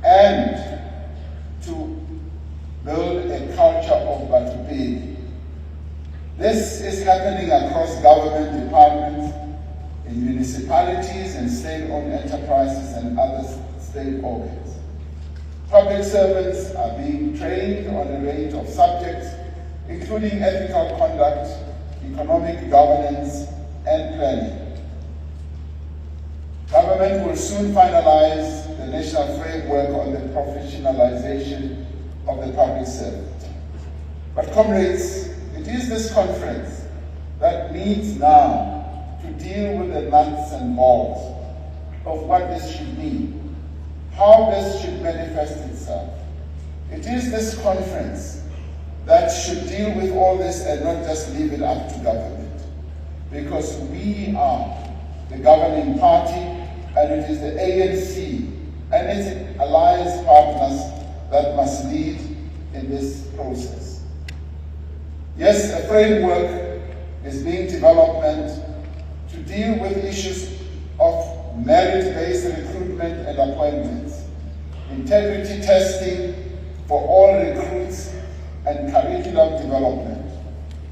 and to build a culture of Batupedi. This is happening across government departments, in municipalities and state-owned enterprises and other state organs. Public servants are being trained on a range of subjects, including ethical conduct, economic governance, and planning. Government will soon finalize the national framework on the professionalization of the public servant. But comrades, it is this conference that needs now to deal with the nuts and bolts of what this should mean, how this should manifest itself. It is this conference that should deal with all this and not just leave it up to government, because we are the governing party, and it is the ANC and its alliance partners that must lead in this process. Yes, a framework is being developed to deal with issues of merit-based recruitment and appointments, integrity testing for all recruits, and curriculum development.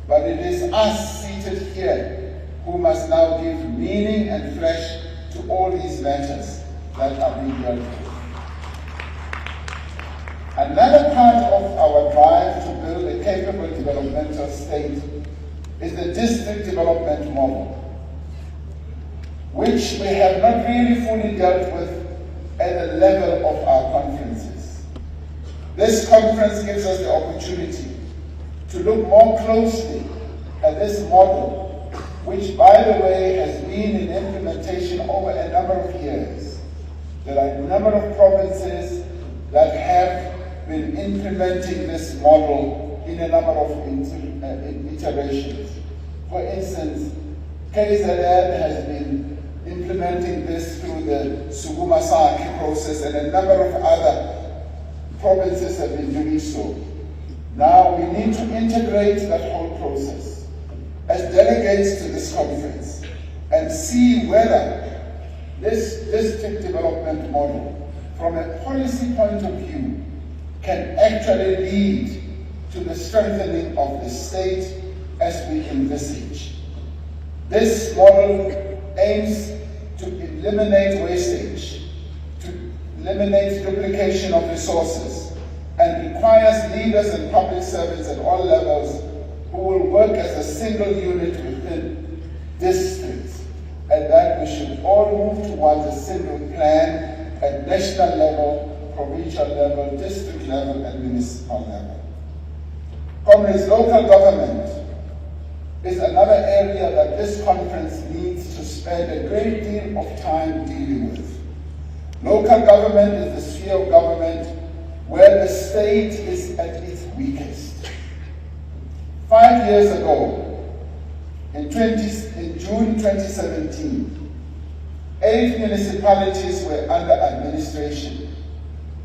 But it is us seated here who must now give meaning and flesh to all these matters that are being dealt with. Another part of our drive to build a capable developmental state is the district development model, which we have not really fully dealt with at the level of our conferences. This conference gives us the opportunity to look more closely at this model, which, by the way, has been in implementation over a number of years. There are a number of provinces that have been implementing this model in a number of iterations. For instance, KZN has been implementing this through the Sugumasaki process, and a number of other provinces have been doing so. Now we need to integrate that whole process as delegates to this conference and see whether this district development model, from a policy point of view, can actually lead to the strengthening of the state as we envisage. This model aims to eliminate wastage, to eliminate duplication of resources, and requires leaders and public servants at all levels who will work as a single unit within districts, and that we should all move towards a single plan at national level, provincial level, district level, and municipal level. Comrades, local government is another area that this conference needs to spend a great deal of time dealing with. Local government is the sphere of government where the state is at its weakest. 5 years ago, in June 2017, 8 municipalities were under administration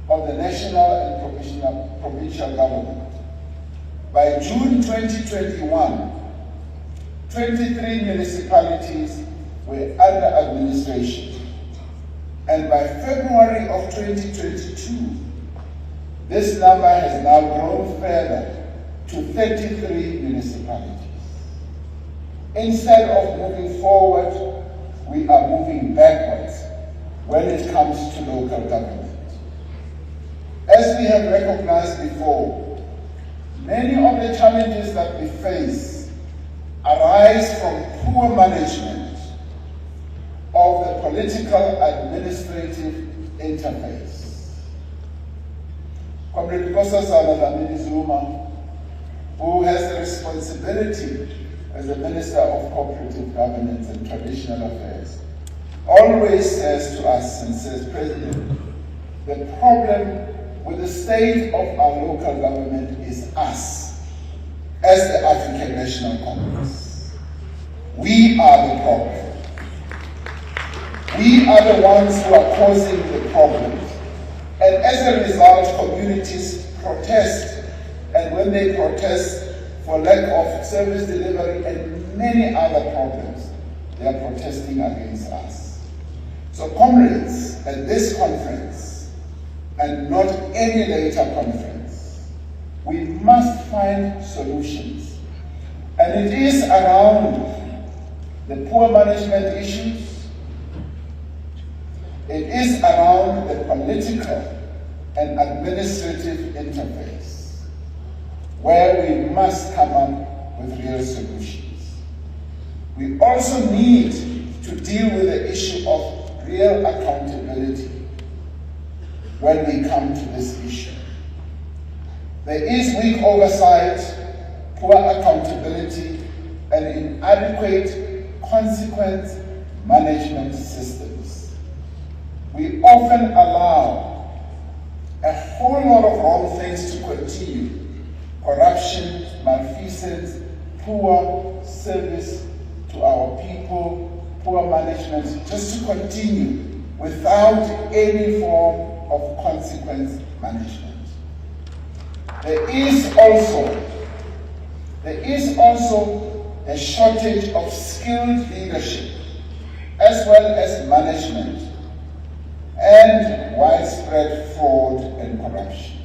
of the national and provincial government. By June 2021, 23 municipalities were under administration. And by February of 2022, this number has now grown further to 33 municipalities. Instead of moving forward, we are moving backwards when it comes to local government. As we have recognized before, many of the challenges that we face arise from poor management of the political administrative interface. Comrade Nkosazana Dlamini-Zuma, who has the responsibility as the Minister of Cooperative Governance and Traditional Affairs, always says to us and says, President, the problem with the state of our local government is us, as the African National Congress. We are the problem. We are the ones who are causing the problems. And as a result, communities protest. And when they protest for lack of service delivery and many other problems, they are protesting against us. So comrades, at this conference, and not any later conference, we must find solutions. And it is around the poor management issues, it is around the political and administrative interface where we must come up with real solutions. We also need to deal with the issue of real accountability when we come to this issue. There is weak oversight, poor accountability, and inadequate consequence management systems. We often allow a whole lot of wrong things to continue. Corruption, malfeasance, poor service to our people, poor management, just to continue without any form of consequence management. There is also there is also a shortage of skilled leadership, as well as management, and widespread fraud and corruption.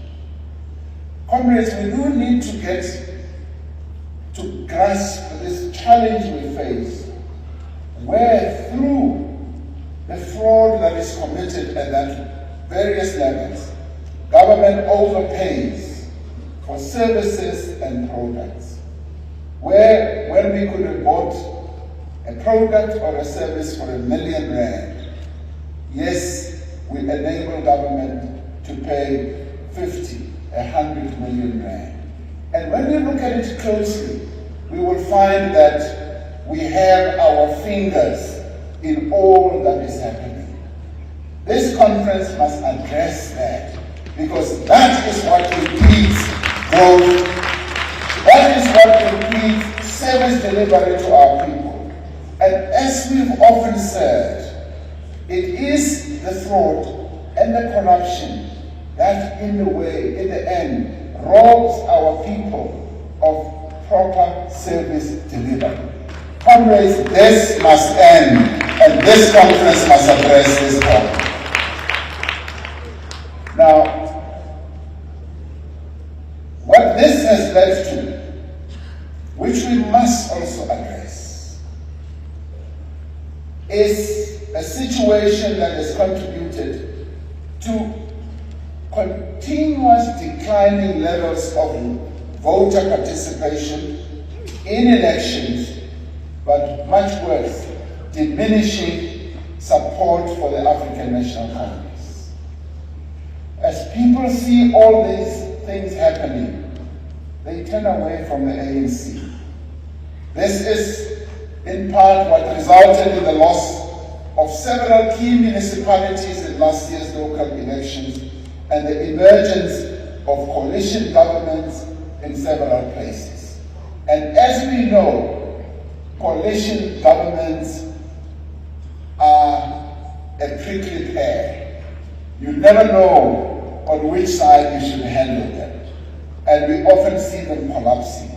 Comrades, we do need to get to grasp this challenge we face, where through the fraud that is committed at various levels, government overpays for services and products, where when we could have bought a product or a service for R1 million, yes, we enable government to pay 50, 100 million rand. And when we look at it closely, we will find that we have our fingers in all that is happening. This conference must address that, because that is what impedes growth. That is what impedes service delivery to our people. And as we've often said, it is the fraud and the corruption that in the end, robs our people of proper service delivery. Comrades, this must end, and this conference must address this problem. Now, what this has led to, which we must also address, is a situation that has contributed to continuous declining levels of voter participation in elections, but much worse, diminishing support for the African National Congress. As people see all these things happening, they turn away from the ANC. This is in part what resulted in the loss of several key municipalities in last year's local elections and the emergence of coalition governments in several places. And as we know, coalition governments are a prickly pear. You never know on which side you should handle them. And we often see them collapsing.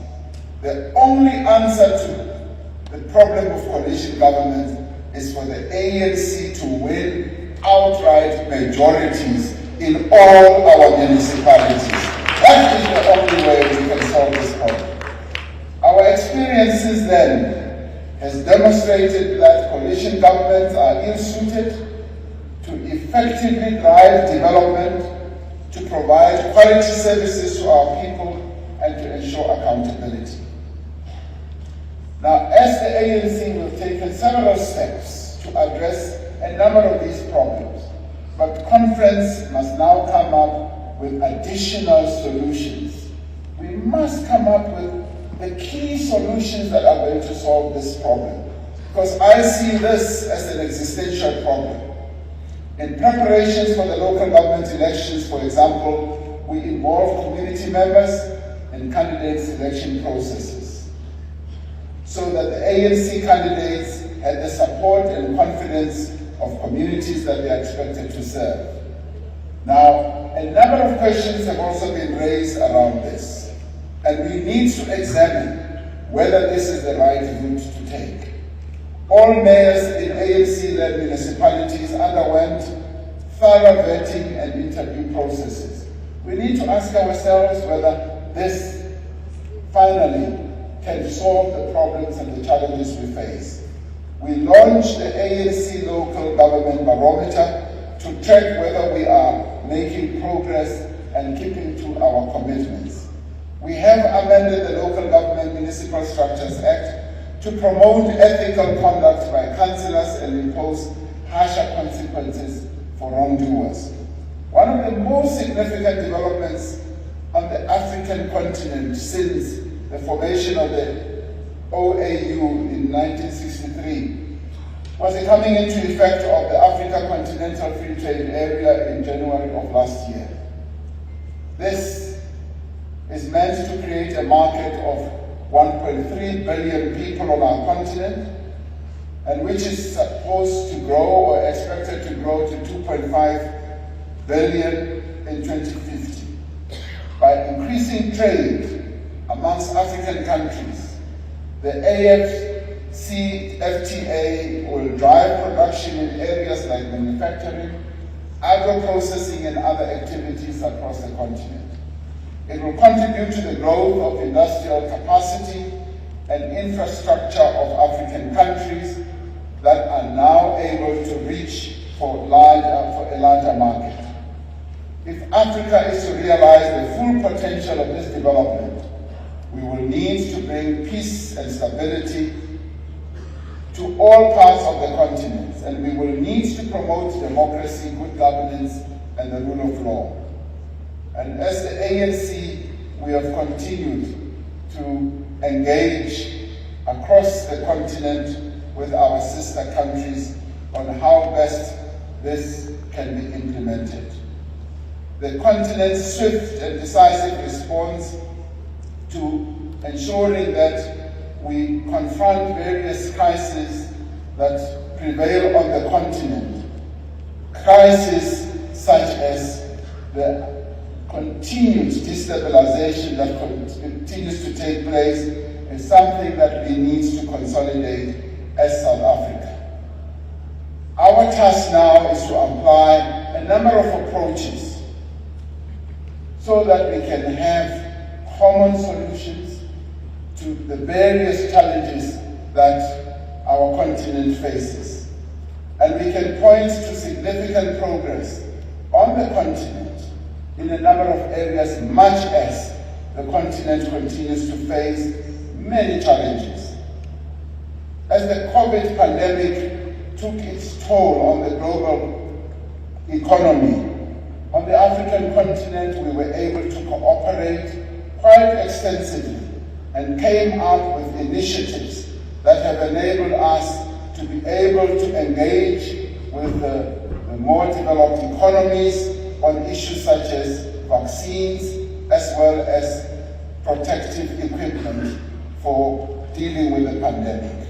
The only answer to the problem of coalition government is for the ANC to win outright majorities in all our municipalities. That is the only way we can solve this problem. Our experiences then has demonstrated that coalition governments are ill-suited to effectively drive development, to provide quality services to our people, and to ensure accountability. Now, as the ANC, we've taken several steps to address a number of these problems, but the conference must now come up with additional solutions. We must come up with the key solutions that are going to solve this problem, because I see this as an existential problem. In preparations for the local government elections, for example, we involve community members in candidate selection processes, so that the ANC candidates had the support and confidence of communities that they are expected to serve. Now, a number of questions have also been raised around this, and we need to examine whether this is the right route to take. All mayors in ANC-led municipalities underwent thorough vetting and interview processes. We need to ask ourselves whether this finally can solve the problems and the challenges we face. We launched the ANC Local Government Barometer to check whether we are making progress and keeping to our commitments. We have amended the Local Government Municipal Structures Act to promote ethical conduct by councillors and impose harsher consequences for wrongdoers. One of the most significant developments on the African continent since the formation of the OAU in 1963 was the coming into effect of the Africa Continental Free Trade Area in January of last year. This is meant to create a market of 1.3 billion people on our continent, and which is supposed to grow or expected to grow to 2.5 billion in 2050 by increasing trade amongst African countries. The AfCFTA will drive production in areas like manufacturing, agro-processing and other activities across the continent. It will contribute to the growth of industrial capacity and infrastructure of African countries that are now able to reach for a larger market. If Africa is to realize the full potential of this development, we will need to bring peace and stability to all parts of the continent, and we will need to promote democracy, good governance, and the rule of law. And as the ANC, we have continued to engage across the continent with our sister countries on how best this can be implemented. The continent's swift and decisive response to ensuring that we confront various crises that prevail on the continent, crises such as the continued destabilization that continues to take place, is something that we need to consolidate as South Africa. Our task now is to apply a number of approaches so that we can have common solutions to the various challenges that our continent faces. And we can point to significant progress on the continent in a number of areas, much as the continent continues to face many challenges. As the COVID pandemic took its toll on the global economy, on the African continent we were able to cooperate quite extensively and came up with initiatives that have enabled us to be able to engage with the more developed economies on issues such as vaccines as well as protective equipment for dealing with the pandemic.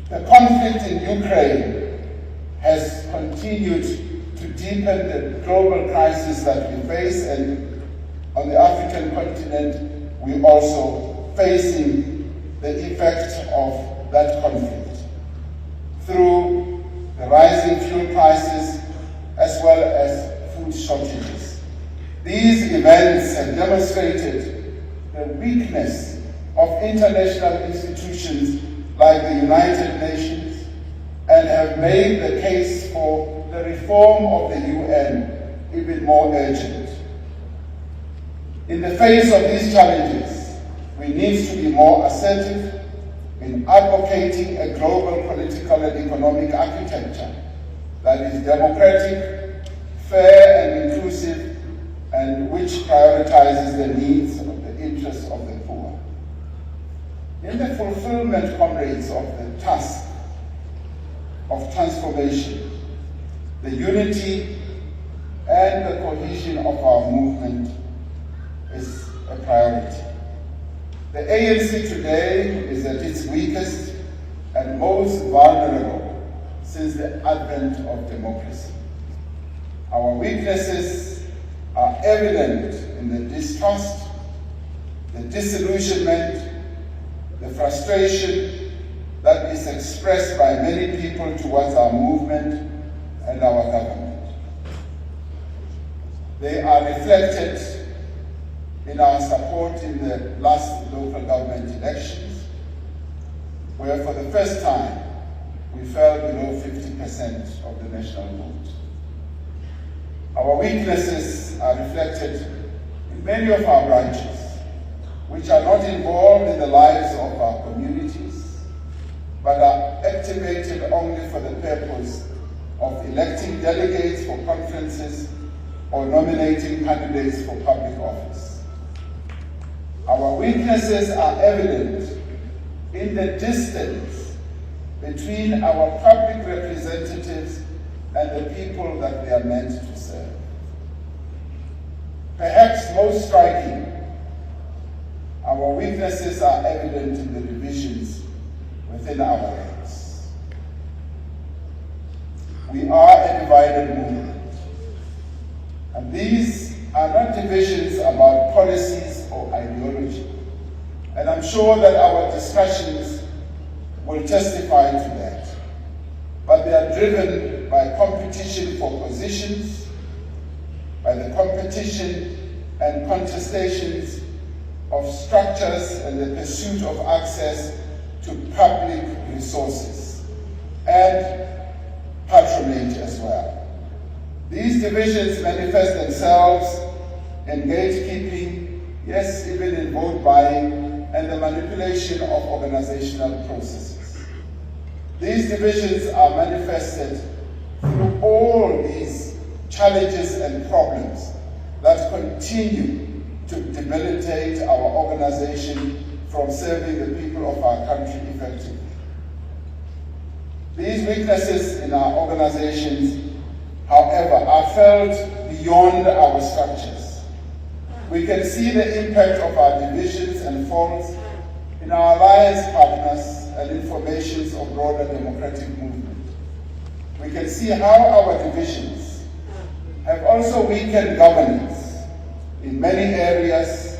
The conflict in Ukraine has continued to deepen the global crisis that we face, and on the African continent we also facing the effect of that conflict through the rising fuel prices as well as food shortages. These events have demonstrated the weakness of international institutions like the United Nations and have made the case for the reform of the UN even more urgent. In the face of these challenges, we need to be more assertive in advocating a global political and economic architecture that is democratic, fair and inclusive, and which prioritizes the needs of the interests of the poor. In the fulfillment, comrades, of the task of transformation, the unity and the cohesion of our movement is a priority. The ANC today is at its weakest and most vulnerable since the advent of democracy. Our weaknesses are evident in the distrust, the disillusionment, the frustration that is expressed by many people towards our movement and our government. They are reflected in our support in the last local government elections, where for the first time we fell below 50% of the national vote. Our weaknesses are reflected in many of our branches, which are not involved in the lives of our communities, but are activated only for the purpose of electing delegates for conferences or nominating candidates for public office. Our weaknesses are evident in the distance between our public representatives and the people that they are meant to serve. Perhaps most striking, our weaknesses are evident in the divisions within our ranks. We are a divided movement, and these are not divisions about policies or ideology, And I'm sure that our discussions will testify to that. But they are driven by competition for positions, by the competition and contestations of structures and the pursuit of access to public resources and patronage as well. These divisions manifest themselves in gatekeeping, yes, even in vote buying, and the manipulation of organizational processes. These divisions are manifested through all these challenges and problems that continue to debilitate our organization from serving the people of our country effectively. These weaknesses in our organizations, however, are felt beyond our structures. We can see the impact of our divisions and faults in our alliance partners and in formations of broader democratic movement. We can see how our divisions have also weakened governance in many areas,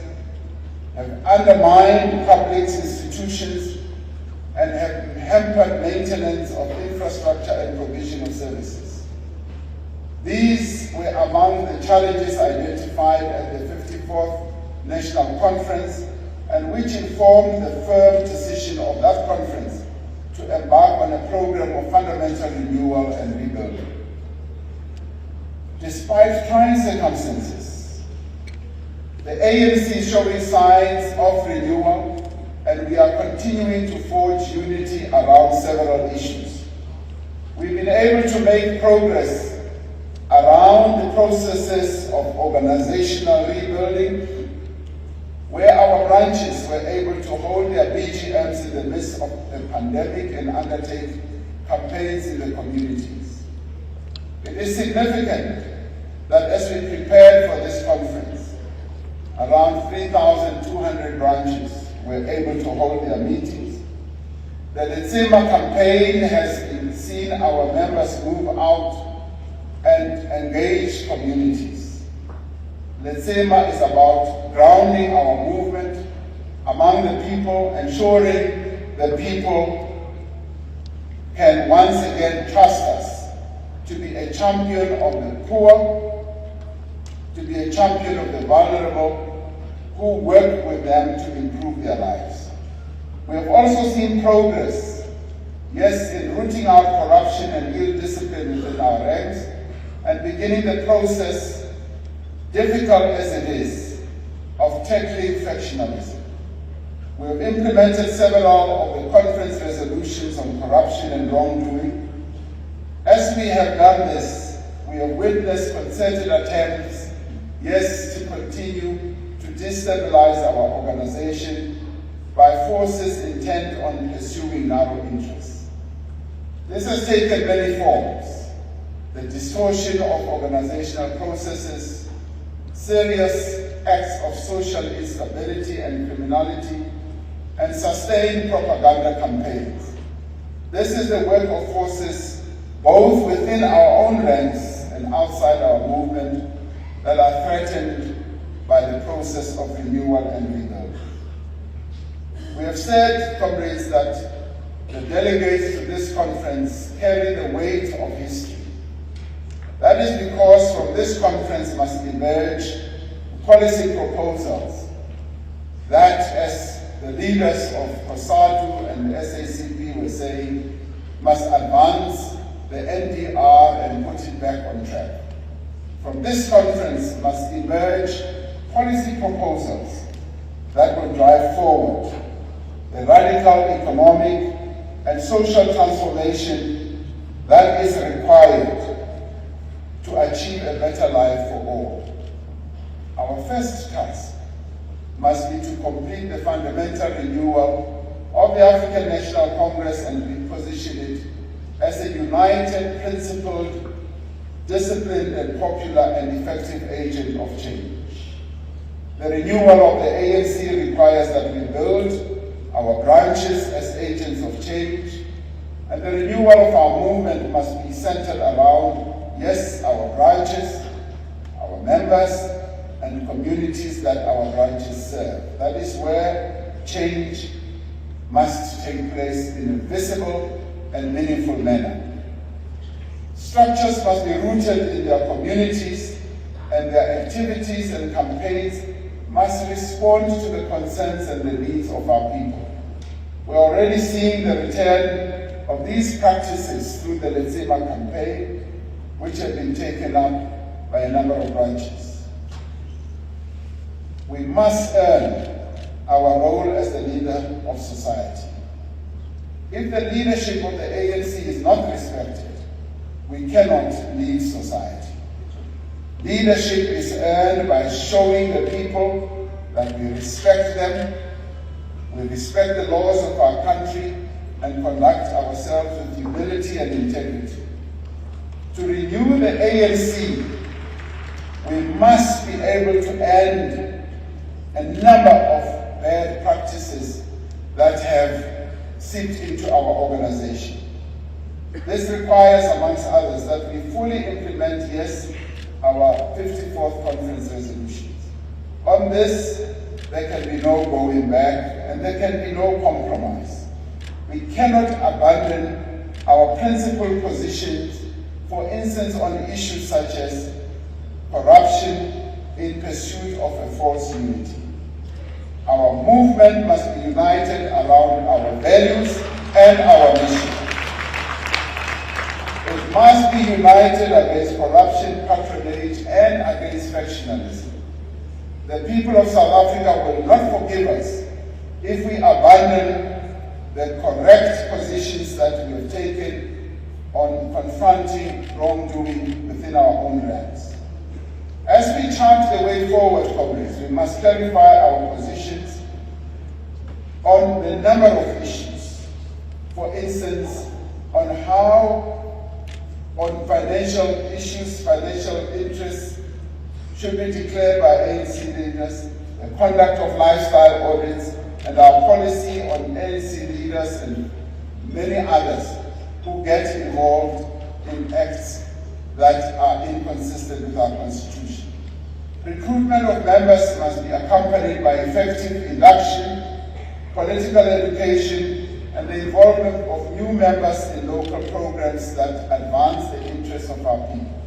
have undermined public institutions, and have hampered maintenance of infrastructure and provision of services. These were among the challenges identified at the 54th National Conference, and which informed the firm decision of that conference to embark on a program of fundamental renewal and rebuilding. Despite trying circumstances, the ANC is showing signs of renewal, and we are continuing to forge unity around several issues. We've been able to make progress around the processes of organizational rebuilding, where our branches were able to hold their BGMs in the midst of the pandemic and undertake campaigns in the communities. It is significant that as we prepared for this conference, around 3,200 branches were able to hold their meetings. The Letsema campaign has seen our members move out and engage communities. Letsema is about grounding our movement among the people, ensuring the people can once again trust us to be a champion of the poor, to be a champion of the vulnerable, who work with them to improve their lives. We have also seen progress, yes, in rooting out corruption and ill discipline within our ranks and beginning the process, difficult as it is, of tackling factionalism. We have implemented several of the conference resolutions on corruption and wrongdoing. As we have done this, we have witnessed concerted attempts, yes, to continue to destabilize our organization by forces intent on pursuing narrow interests. This has taken many forms: the distortion of organizational processes, serious acts of social instability and criminality, and sustained propaganda campaigns. This is the work of forces both within our own ranks and outside our movement that are threatened by the process of renewal and rebuilding. We have said, comrades, that the delegates to this conference carry the weight of history. That is because from this conference must emerge policy proposals that, as the leaders of COSATU and the SACP were saying, must advance the NDR and put it back on track. From this conference must emerge policy proposals that will drive forward the radical economic and social transformation that is required to achieve a better life for all. Our first task must be to complete the fundamental renewal of the African National Congress and reposition it as a united, principled, disciplined and popular and effective agent of change. The renewal of the ANC requires that we build our branches as agents of change, and the renewal of our movement must be centered around, yes, our branches, our members, and communities that our branches serve. That is where change must take place in a visible and meaningful manner. Structures must be rooted in their communities, and their activities and campaigns must respond to the concerns and the needs of our people. We're already seeing the return of these practices through the Letsema campaign, which have been taken up by a number of branches. We must earn our role as the leader of society. If the leadership of the ANC is not respected, we cannot lead society. Leadership is earned by showing the people that we respect them, we respect the laws of our country, and conduct ourselves with humility and integrity. To renew the ANC, we must be able to end a number of bad practices that have seeped into our organization. This requires, amongst others, that we fully implement, yes, our 54th conference resolutions. On this, there can be no going back and there can be no compromise. We cannot abandon our principled positions, for instance, on issues such as corruption in pursuit of a false unity. Our movement must be united around our values and our mission. It must be united against corruption, patronage, and against factionalism. The people of South Africa will not forgive us if we abandon the correct positions that we have taken on confronting wrongdoing within our own ranks. As we chart the way forward, comrades, we must clarify our positions on the number of issues. For instance, on financial issues, financial interests should be declared by ANC leaders, the conduct of lifestyle audits, and our policy on ANC leaders and many others who get involved in acts that are inconsistent with our Constitution. Recruitment of members must be accompanied by effective induction, political education, and the involvement of new members in local programs that advance the interests of our people.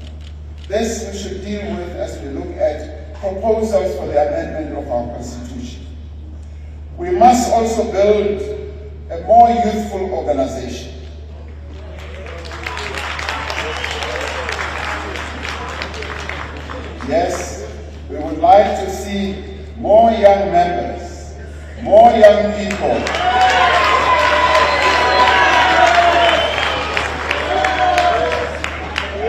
This we should deal with as we look at proposals for the amendment of our Constitution. We must also build a more youthful organization. Yes, we would like to see more young members, more young people.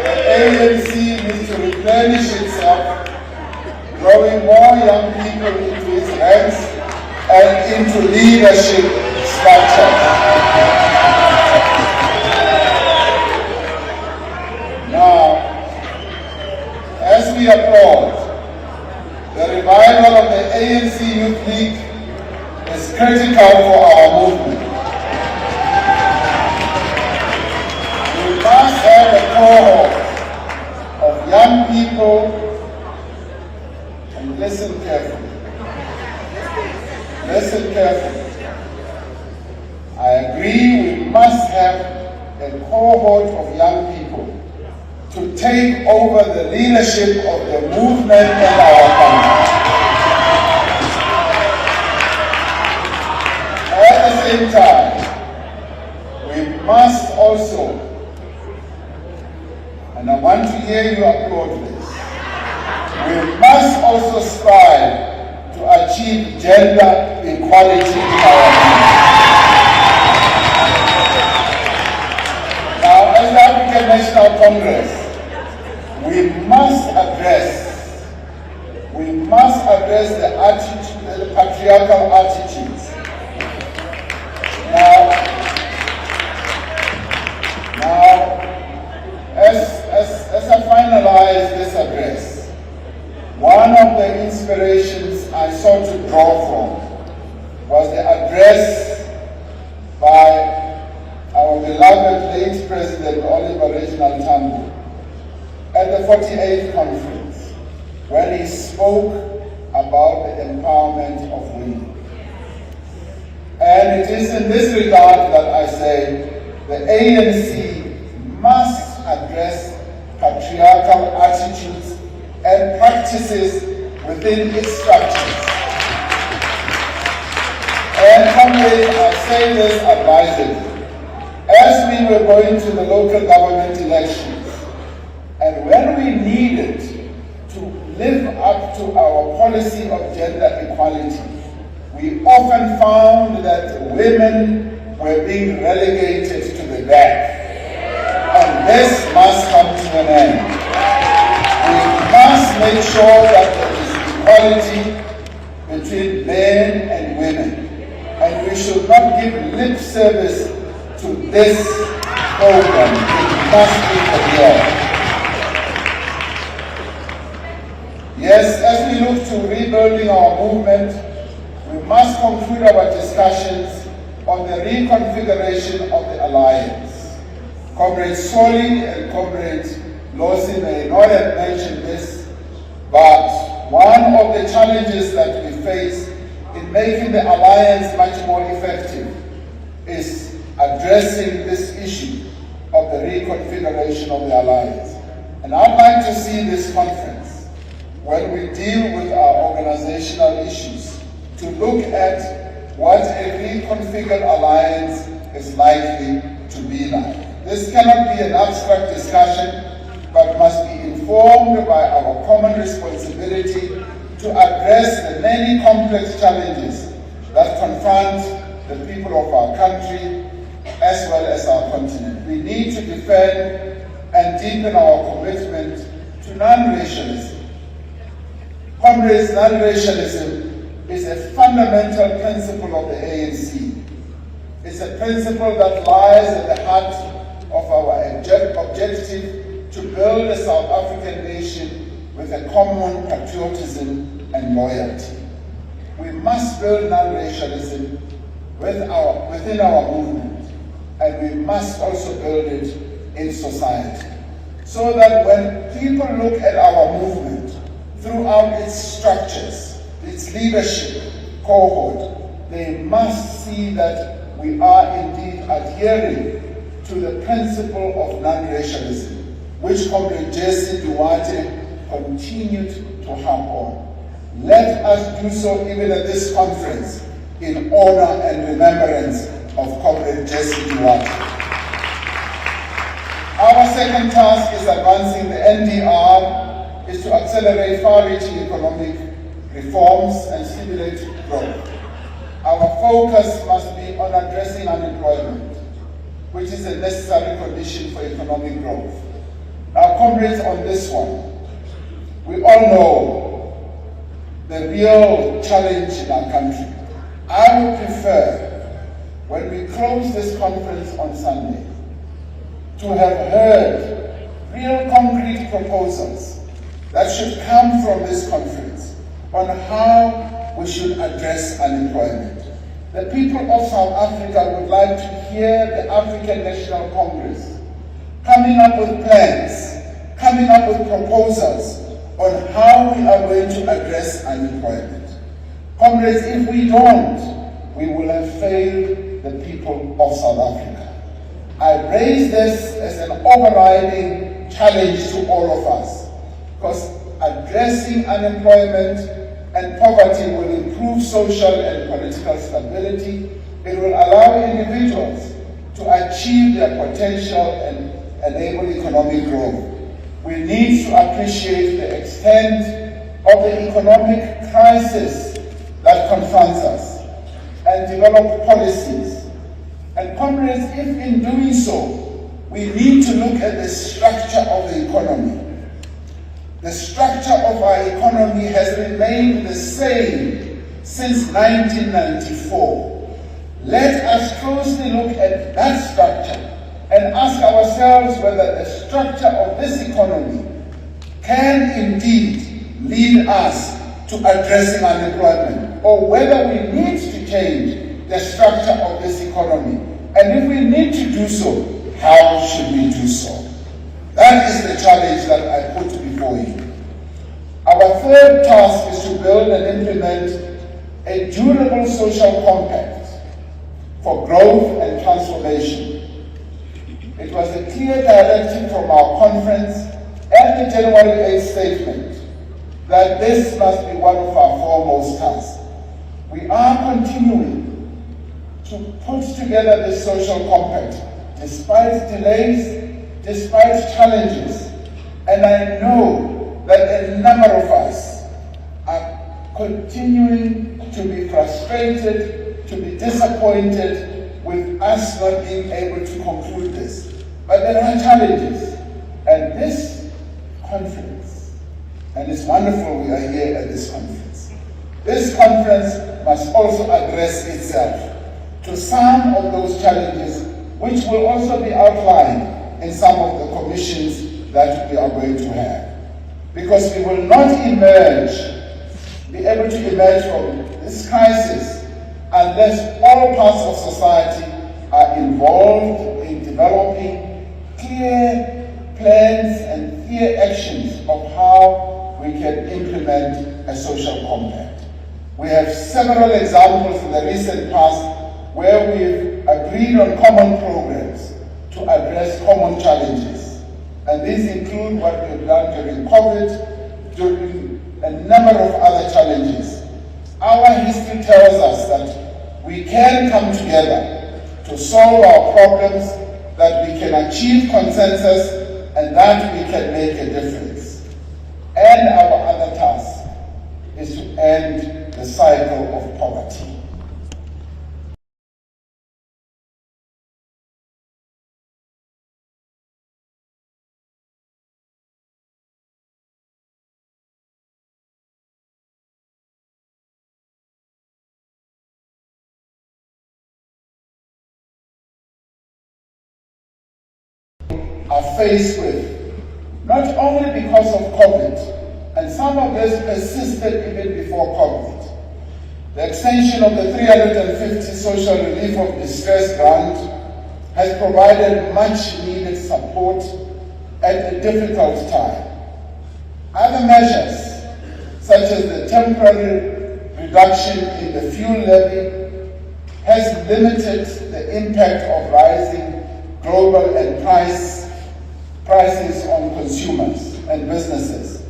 The ANC needs to replenish itself, drawing more young people into its ranks and into leadership structures. Now, as we applaud the revival of the ANC Youth League is critical for our movement. We must have a cohort of young people, and listen carefully. Listen carefully. I agree we must have a cohort of young people to take over the leadership of the movement in our country. At the same time, we must also, and I want to hear you applaud this, we must also strive to achieve gender equality in our country. Now, as the African National Congress, we must address the attitude, the patriarchal attitudes. Now, as I finalize this address, one of the inspirations I sought to draw from was the address by our beloved late President Oliver Reginald Tambo at the 48th conference, when he spoke about the empowerment of women. And it is in this regard that I say the ANC must address patriarchal attitudes and practices within its structures. And comrades, I say this advisedly. As we were going to the local government elections, and when we needed to live up to our policy of gender equality, we often found that women were being relegated to the back. And this must come to an end. We must make sure that there is equality between men and women. And we should not give lip service to this program. It must be for real. Yes, as we look to rebuilding our movement, we must conclude our discussions on the reconfiguration of the alliance. Comrade Soli and Comrade Losi may not have mentioned this, but one of the challenges that we face in making the alliance much more effective is addressing this issue of the reconfiguration of the alliance. And I'd like to see this conference, when we deal with our organizational issues, to look at what a reconfigured alliance is likely to be like. This cannot be an abstract discussion, but must be informed by our common responsibility to address the many complex challenges that confront the people of our country as well as our continent. We need to defend and deepen our commitment to non-racialism. Comrades, non-racialism is a fundamental principle of the ANC. It's a principle that lies at the heart of our objective to build a South African nation with a common patriotism and loyalty. We must build non-racialism within our movement, and we must also build it in society, so that when people look at our movement throughout its structures, its leadership cohort, they must see that we are indeed adhering to the principle of non-racialism, which Comrade Jesse Duarte continued to harp on. Let us do so even at this conference in honor and remembrance of Comrade Jesse Duarte. Our second task is advancing the NDR, is to accelerate far-reaching economic reforms and stimulate growth. Our focus must be on addressing unemployment, which is a necessary condition for economic growth. Now, comrades, on this one, we all know the real challenge in our country. I would prefer, when we close this conference on Sunday, to have heard real concrete proposals that should come from this conference on how we should address unemployment. The people of South Africa would like to hear the African National Congress coming up with plans, coming up with proposals on how we are going to address unemployment. Comrades, if we don't, we will have failed the people of South Africa. I raise this as an overriding challenge to all of us, because addressing unemployment and poverty will improve social and political stability. It will allow individuals to achieve their potential and enable economic growth. We need to appreciate the extent of the economic crisis that confronts us and develop policies. And comrades, if in doing so, we need to look at the structure of the economy. The structure of our economy has remained the same since 1994. Let us closely look at that structure and ask ourselves whether the structure of this economy can indeed lead us to addressing unemployment, or whether we need to change the structure of this economy. And if we need to do so, how should we do so? That is the challenge that I put before you. Our third task is to build and implement a durable social compact for growth and transformation. It was a clear directive from our conference and the January 8th statement that this must be one of our foremost tasks. We are continuing to put together this social compact despite delays, despite challenges, and I know that a number of us are continuing to be frustrated, to be disappointed with us not being able to conclude this. But there are challenges, and this conference, and it's wonderful we are here at this conference, this conference must also address itself to some of those challenges, which will also be outlined in some of the commissions that we are going to have. Because we will not be able to emerge from this crisis unless all parts of society are involved in developing clear plans and clear actions of how we can implement a social compact. We have several examples in the recent past where we've agreed on common programs to address common challenges. And these include what we've done during COVID, during a number of other challenges. Our history tells us that we can come together to solve our problems, that we can achieve consensus, and that we can make a difference. And our other task is to end the cycle of poverty. Are faced with, not only because of COVID, and some of this persisted even before COVID. The extension of the 350 social relief of distress grant has provided much needed support at a difficult time. Other measures, such as the temporary reduction in the fuel levy, has limited the impact of rising global and prices on consumers and businesses.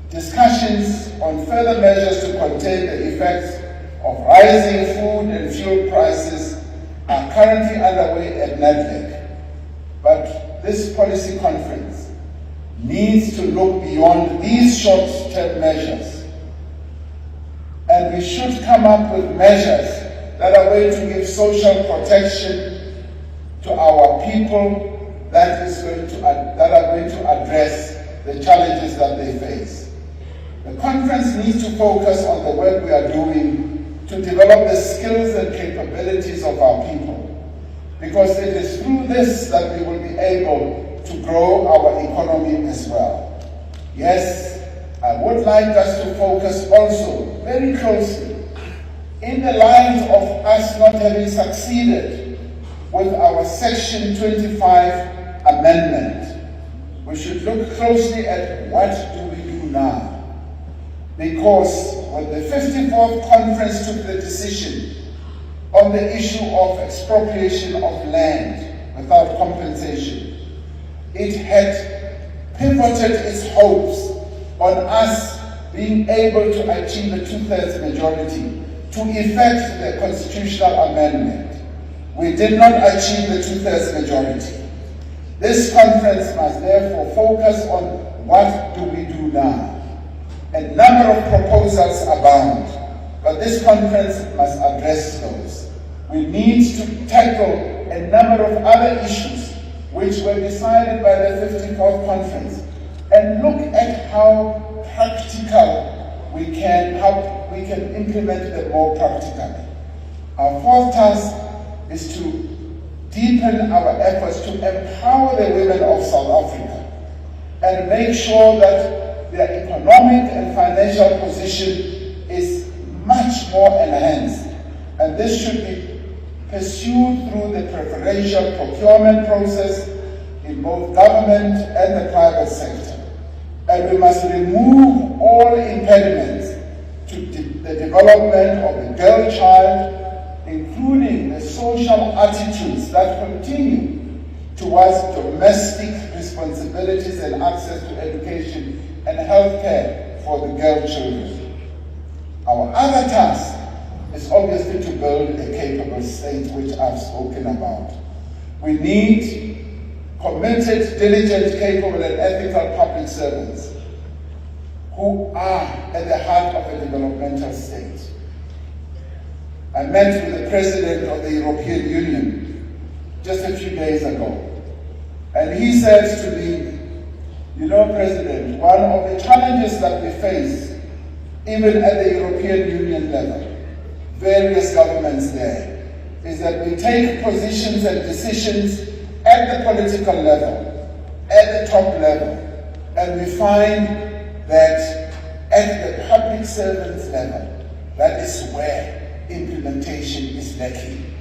Discussions on further measures to contain the effects of rising food and fuel prices are currently underway at NADLEC. But this policy conference needs to look beyond these short-term measures. And we should come up with measures that are going to give social protection to our people that are going to address the challenges that they face. The conference needs to focus on the work we are doing to develop the skills and capabilities of our people, because it is through this that we will be able to grow our economy as well. Yes, I would like us to focus also very closely in the lines of us not having succeeded with our Section 25 amendment. We should look closely at what do we do now. Because when the 54th conference took the decision on the issue of expropriation of land without compensation, it had pivoted its hopes on us being able to achieve a 2/3 majority to effect the constitutional amendment. We did not achieve the 2/3 majority. This conference must therefore focus on what do we do now. A number of proposals abound, but this conference must address those. We need to tackle a number of other issues which were decided by the 54th conference and look at how practical we can implement them more practically. Our fourth task is to deepen our efforts to empower the women of South Africa and make sure that their economic and financial position is much more enhanced. And this should be pursued through the preferential procurement process in both government and the private sector. And we must remove all impediments to the development of the girl child, including the social attitudes that continue towards domestic responsibilities and access to education and healthcare for the girl children. Our other task is obviously to build a capable state, which I've spoken about. We need committed, diligent, capable, and ethical public servants who are at the heart of a developmental state. I met with the President of the European Union just a few days ago, and he says to me, you know, President, one of the challenges that we face, even at the European Union level, various governments there, is that we take positions and decisions at the political level, at the top level, and we find that at the public servants level, that is where implementation is lacking.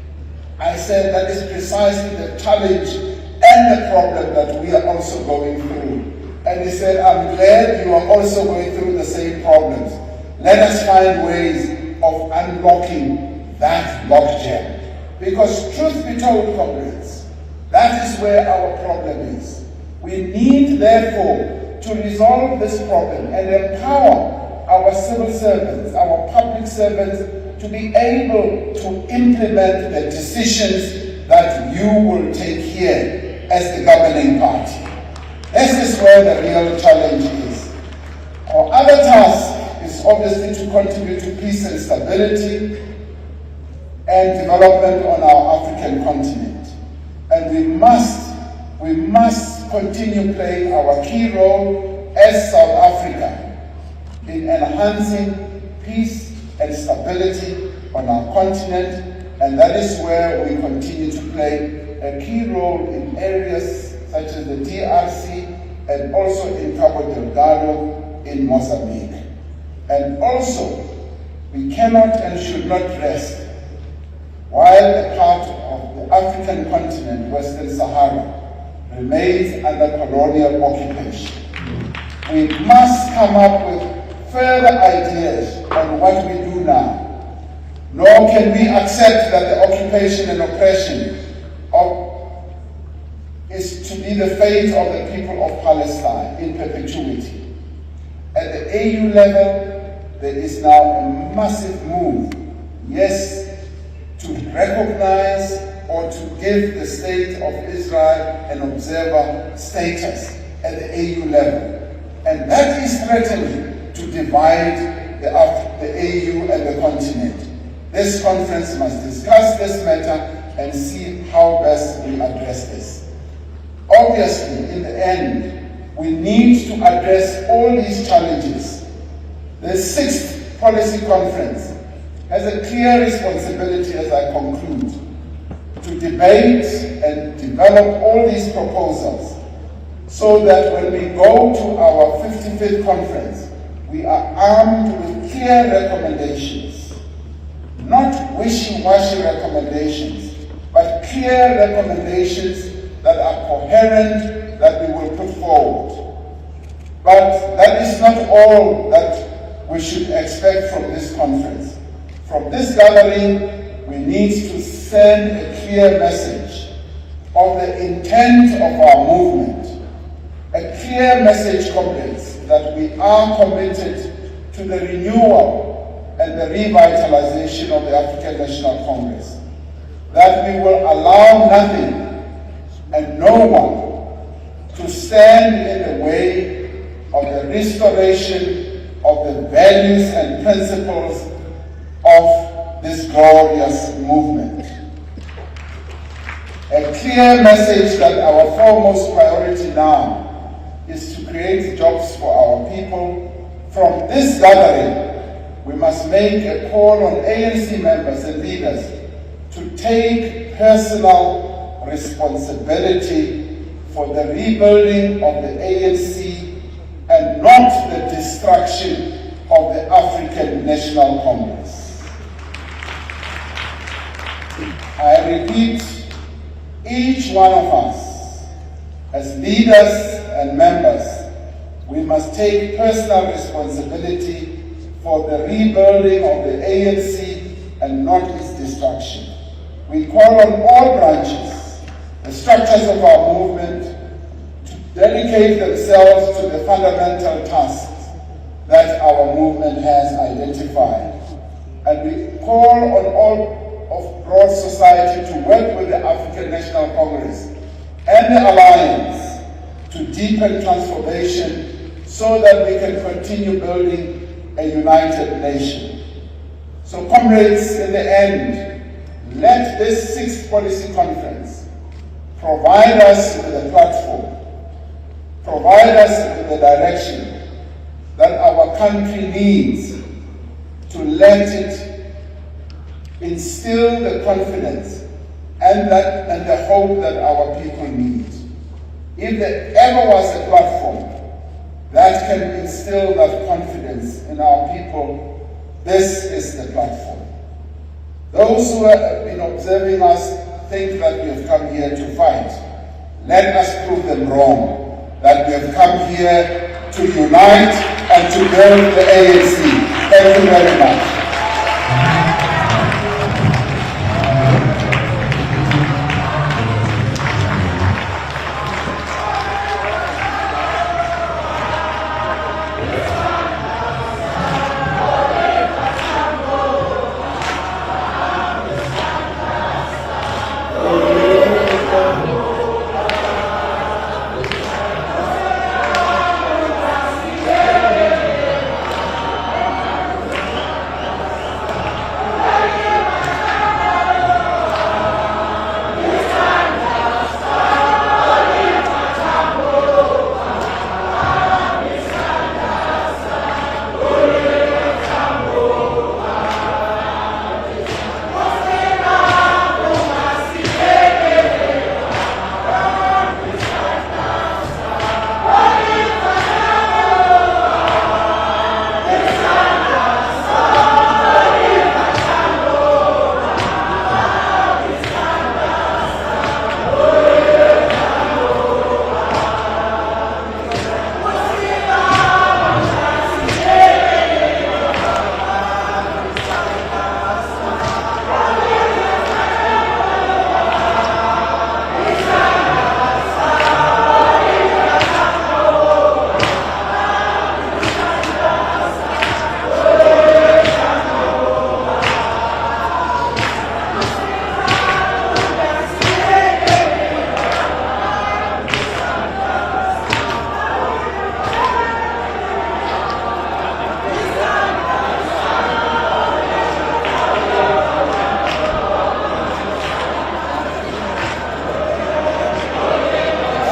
I said that is precisely the challenge and the problem that we are also going through. And he said, I'm glad you are also going through the same problems. Let us find ways of unblocking that logjam. Because truth be told, comrades, that is where our problem is. We need, therefore, to resolve this problem and empower our civil servants, our public servants, to be able to implement the decisions that you will take here as the governing party. This is where the real challenge is. Our other task is obviously to contribute to peace and stability and development on our African continent. And we must continue playing our key role as South Africa in enhancing peace and stability on our continent, and that is where we continue to play a key role in areas such as the DRC and also in Cabo Delgado in Mozambique. And also, we cannot and should not rest while a part of the African continent, Western Sahara, remains under colonial occupation. We must come up with further ideas on what we do now. Nor can we accept that the occupation and oppression is to be the fate of the people of Palestine in perpetuity. At the AU level, there is now a massive move, yes, to recognize or to give the state of Israel an observer status at the AU level. And that is threatening to divide the AU and the continent. This conference must discuss this matter and see how best we address this. Obviously, in the end, we need to address all these challenges. The 6th Policy Conference has a clear responsibility, as I conclude, to debate and develop all these proposals so that when we go to our 55th conference, we are armed with clear recommendations, not wishy-washy recommendations, but clear recommendations that are coherent, that we will put forward. But that is not all that we should expect from this conference. From this gathering, we need to send a clear message of the intent of our movement, a clear message, comrades, that we are committed to the renewal and the revitalization of the African National Congress, that we will allow nothing and no one to stand in the way of the restoration of the values and principles of this glorious movement. A clear message that our foremost priority now is to create jobs for our people. From this gathering, we must make a call on ANC members and leaders to take personal responsibility for the rebuilding of the ANC and not the destruction of the African National Congress. I repeat, each one of us, as leaders and members, we must take personal responsibility for the rebuilding of the ANC and not its destruction. We call on all branches, the structures of our movement, to dedicate themselves to the fundamental tasks that our movement has identified. And we call on all of broad society to work with the African National Congress and the Alliance to deepen transformation so that we can continue building a united nation. So comrades, in the end, let this 6th Policy Conference provide us with a platform, provide us with the direction that our country needs to let it instill the confidence and the hope that our people need. If there ever was a platform that can instill that confidence in our people, this is the platform. Those who have been observing us think that we have come here to fight. Let us prove them wrong, that we have come here to unite and to build the ANC. Thank you very much.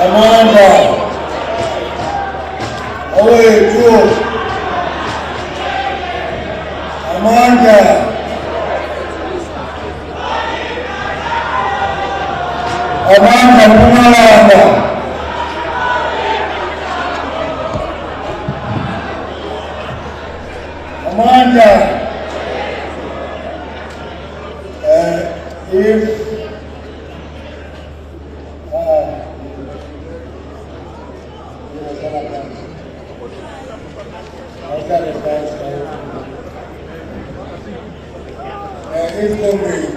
Amanda, away, Joe. Amanda. Amanda, Pumalanda. Amanda, if Comrades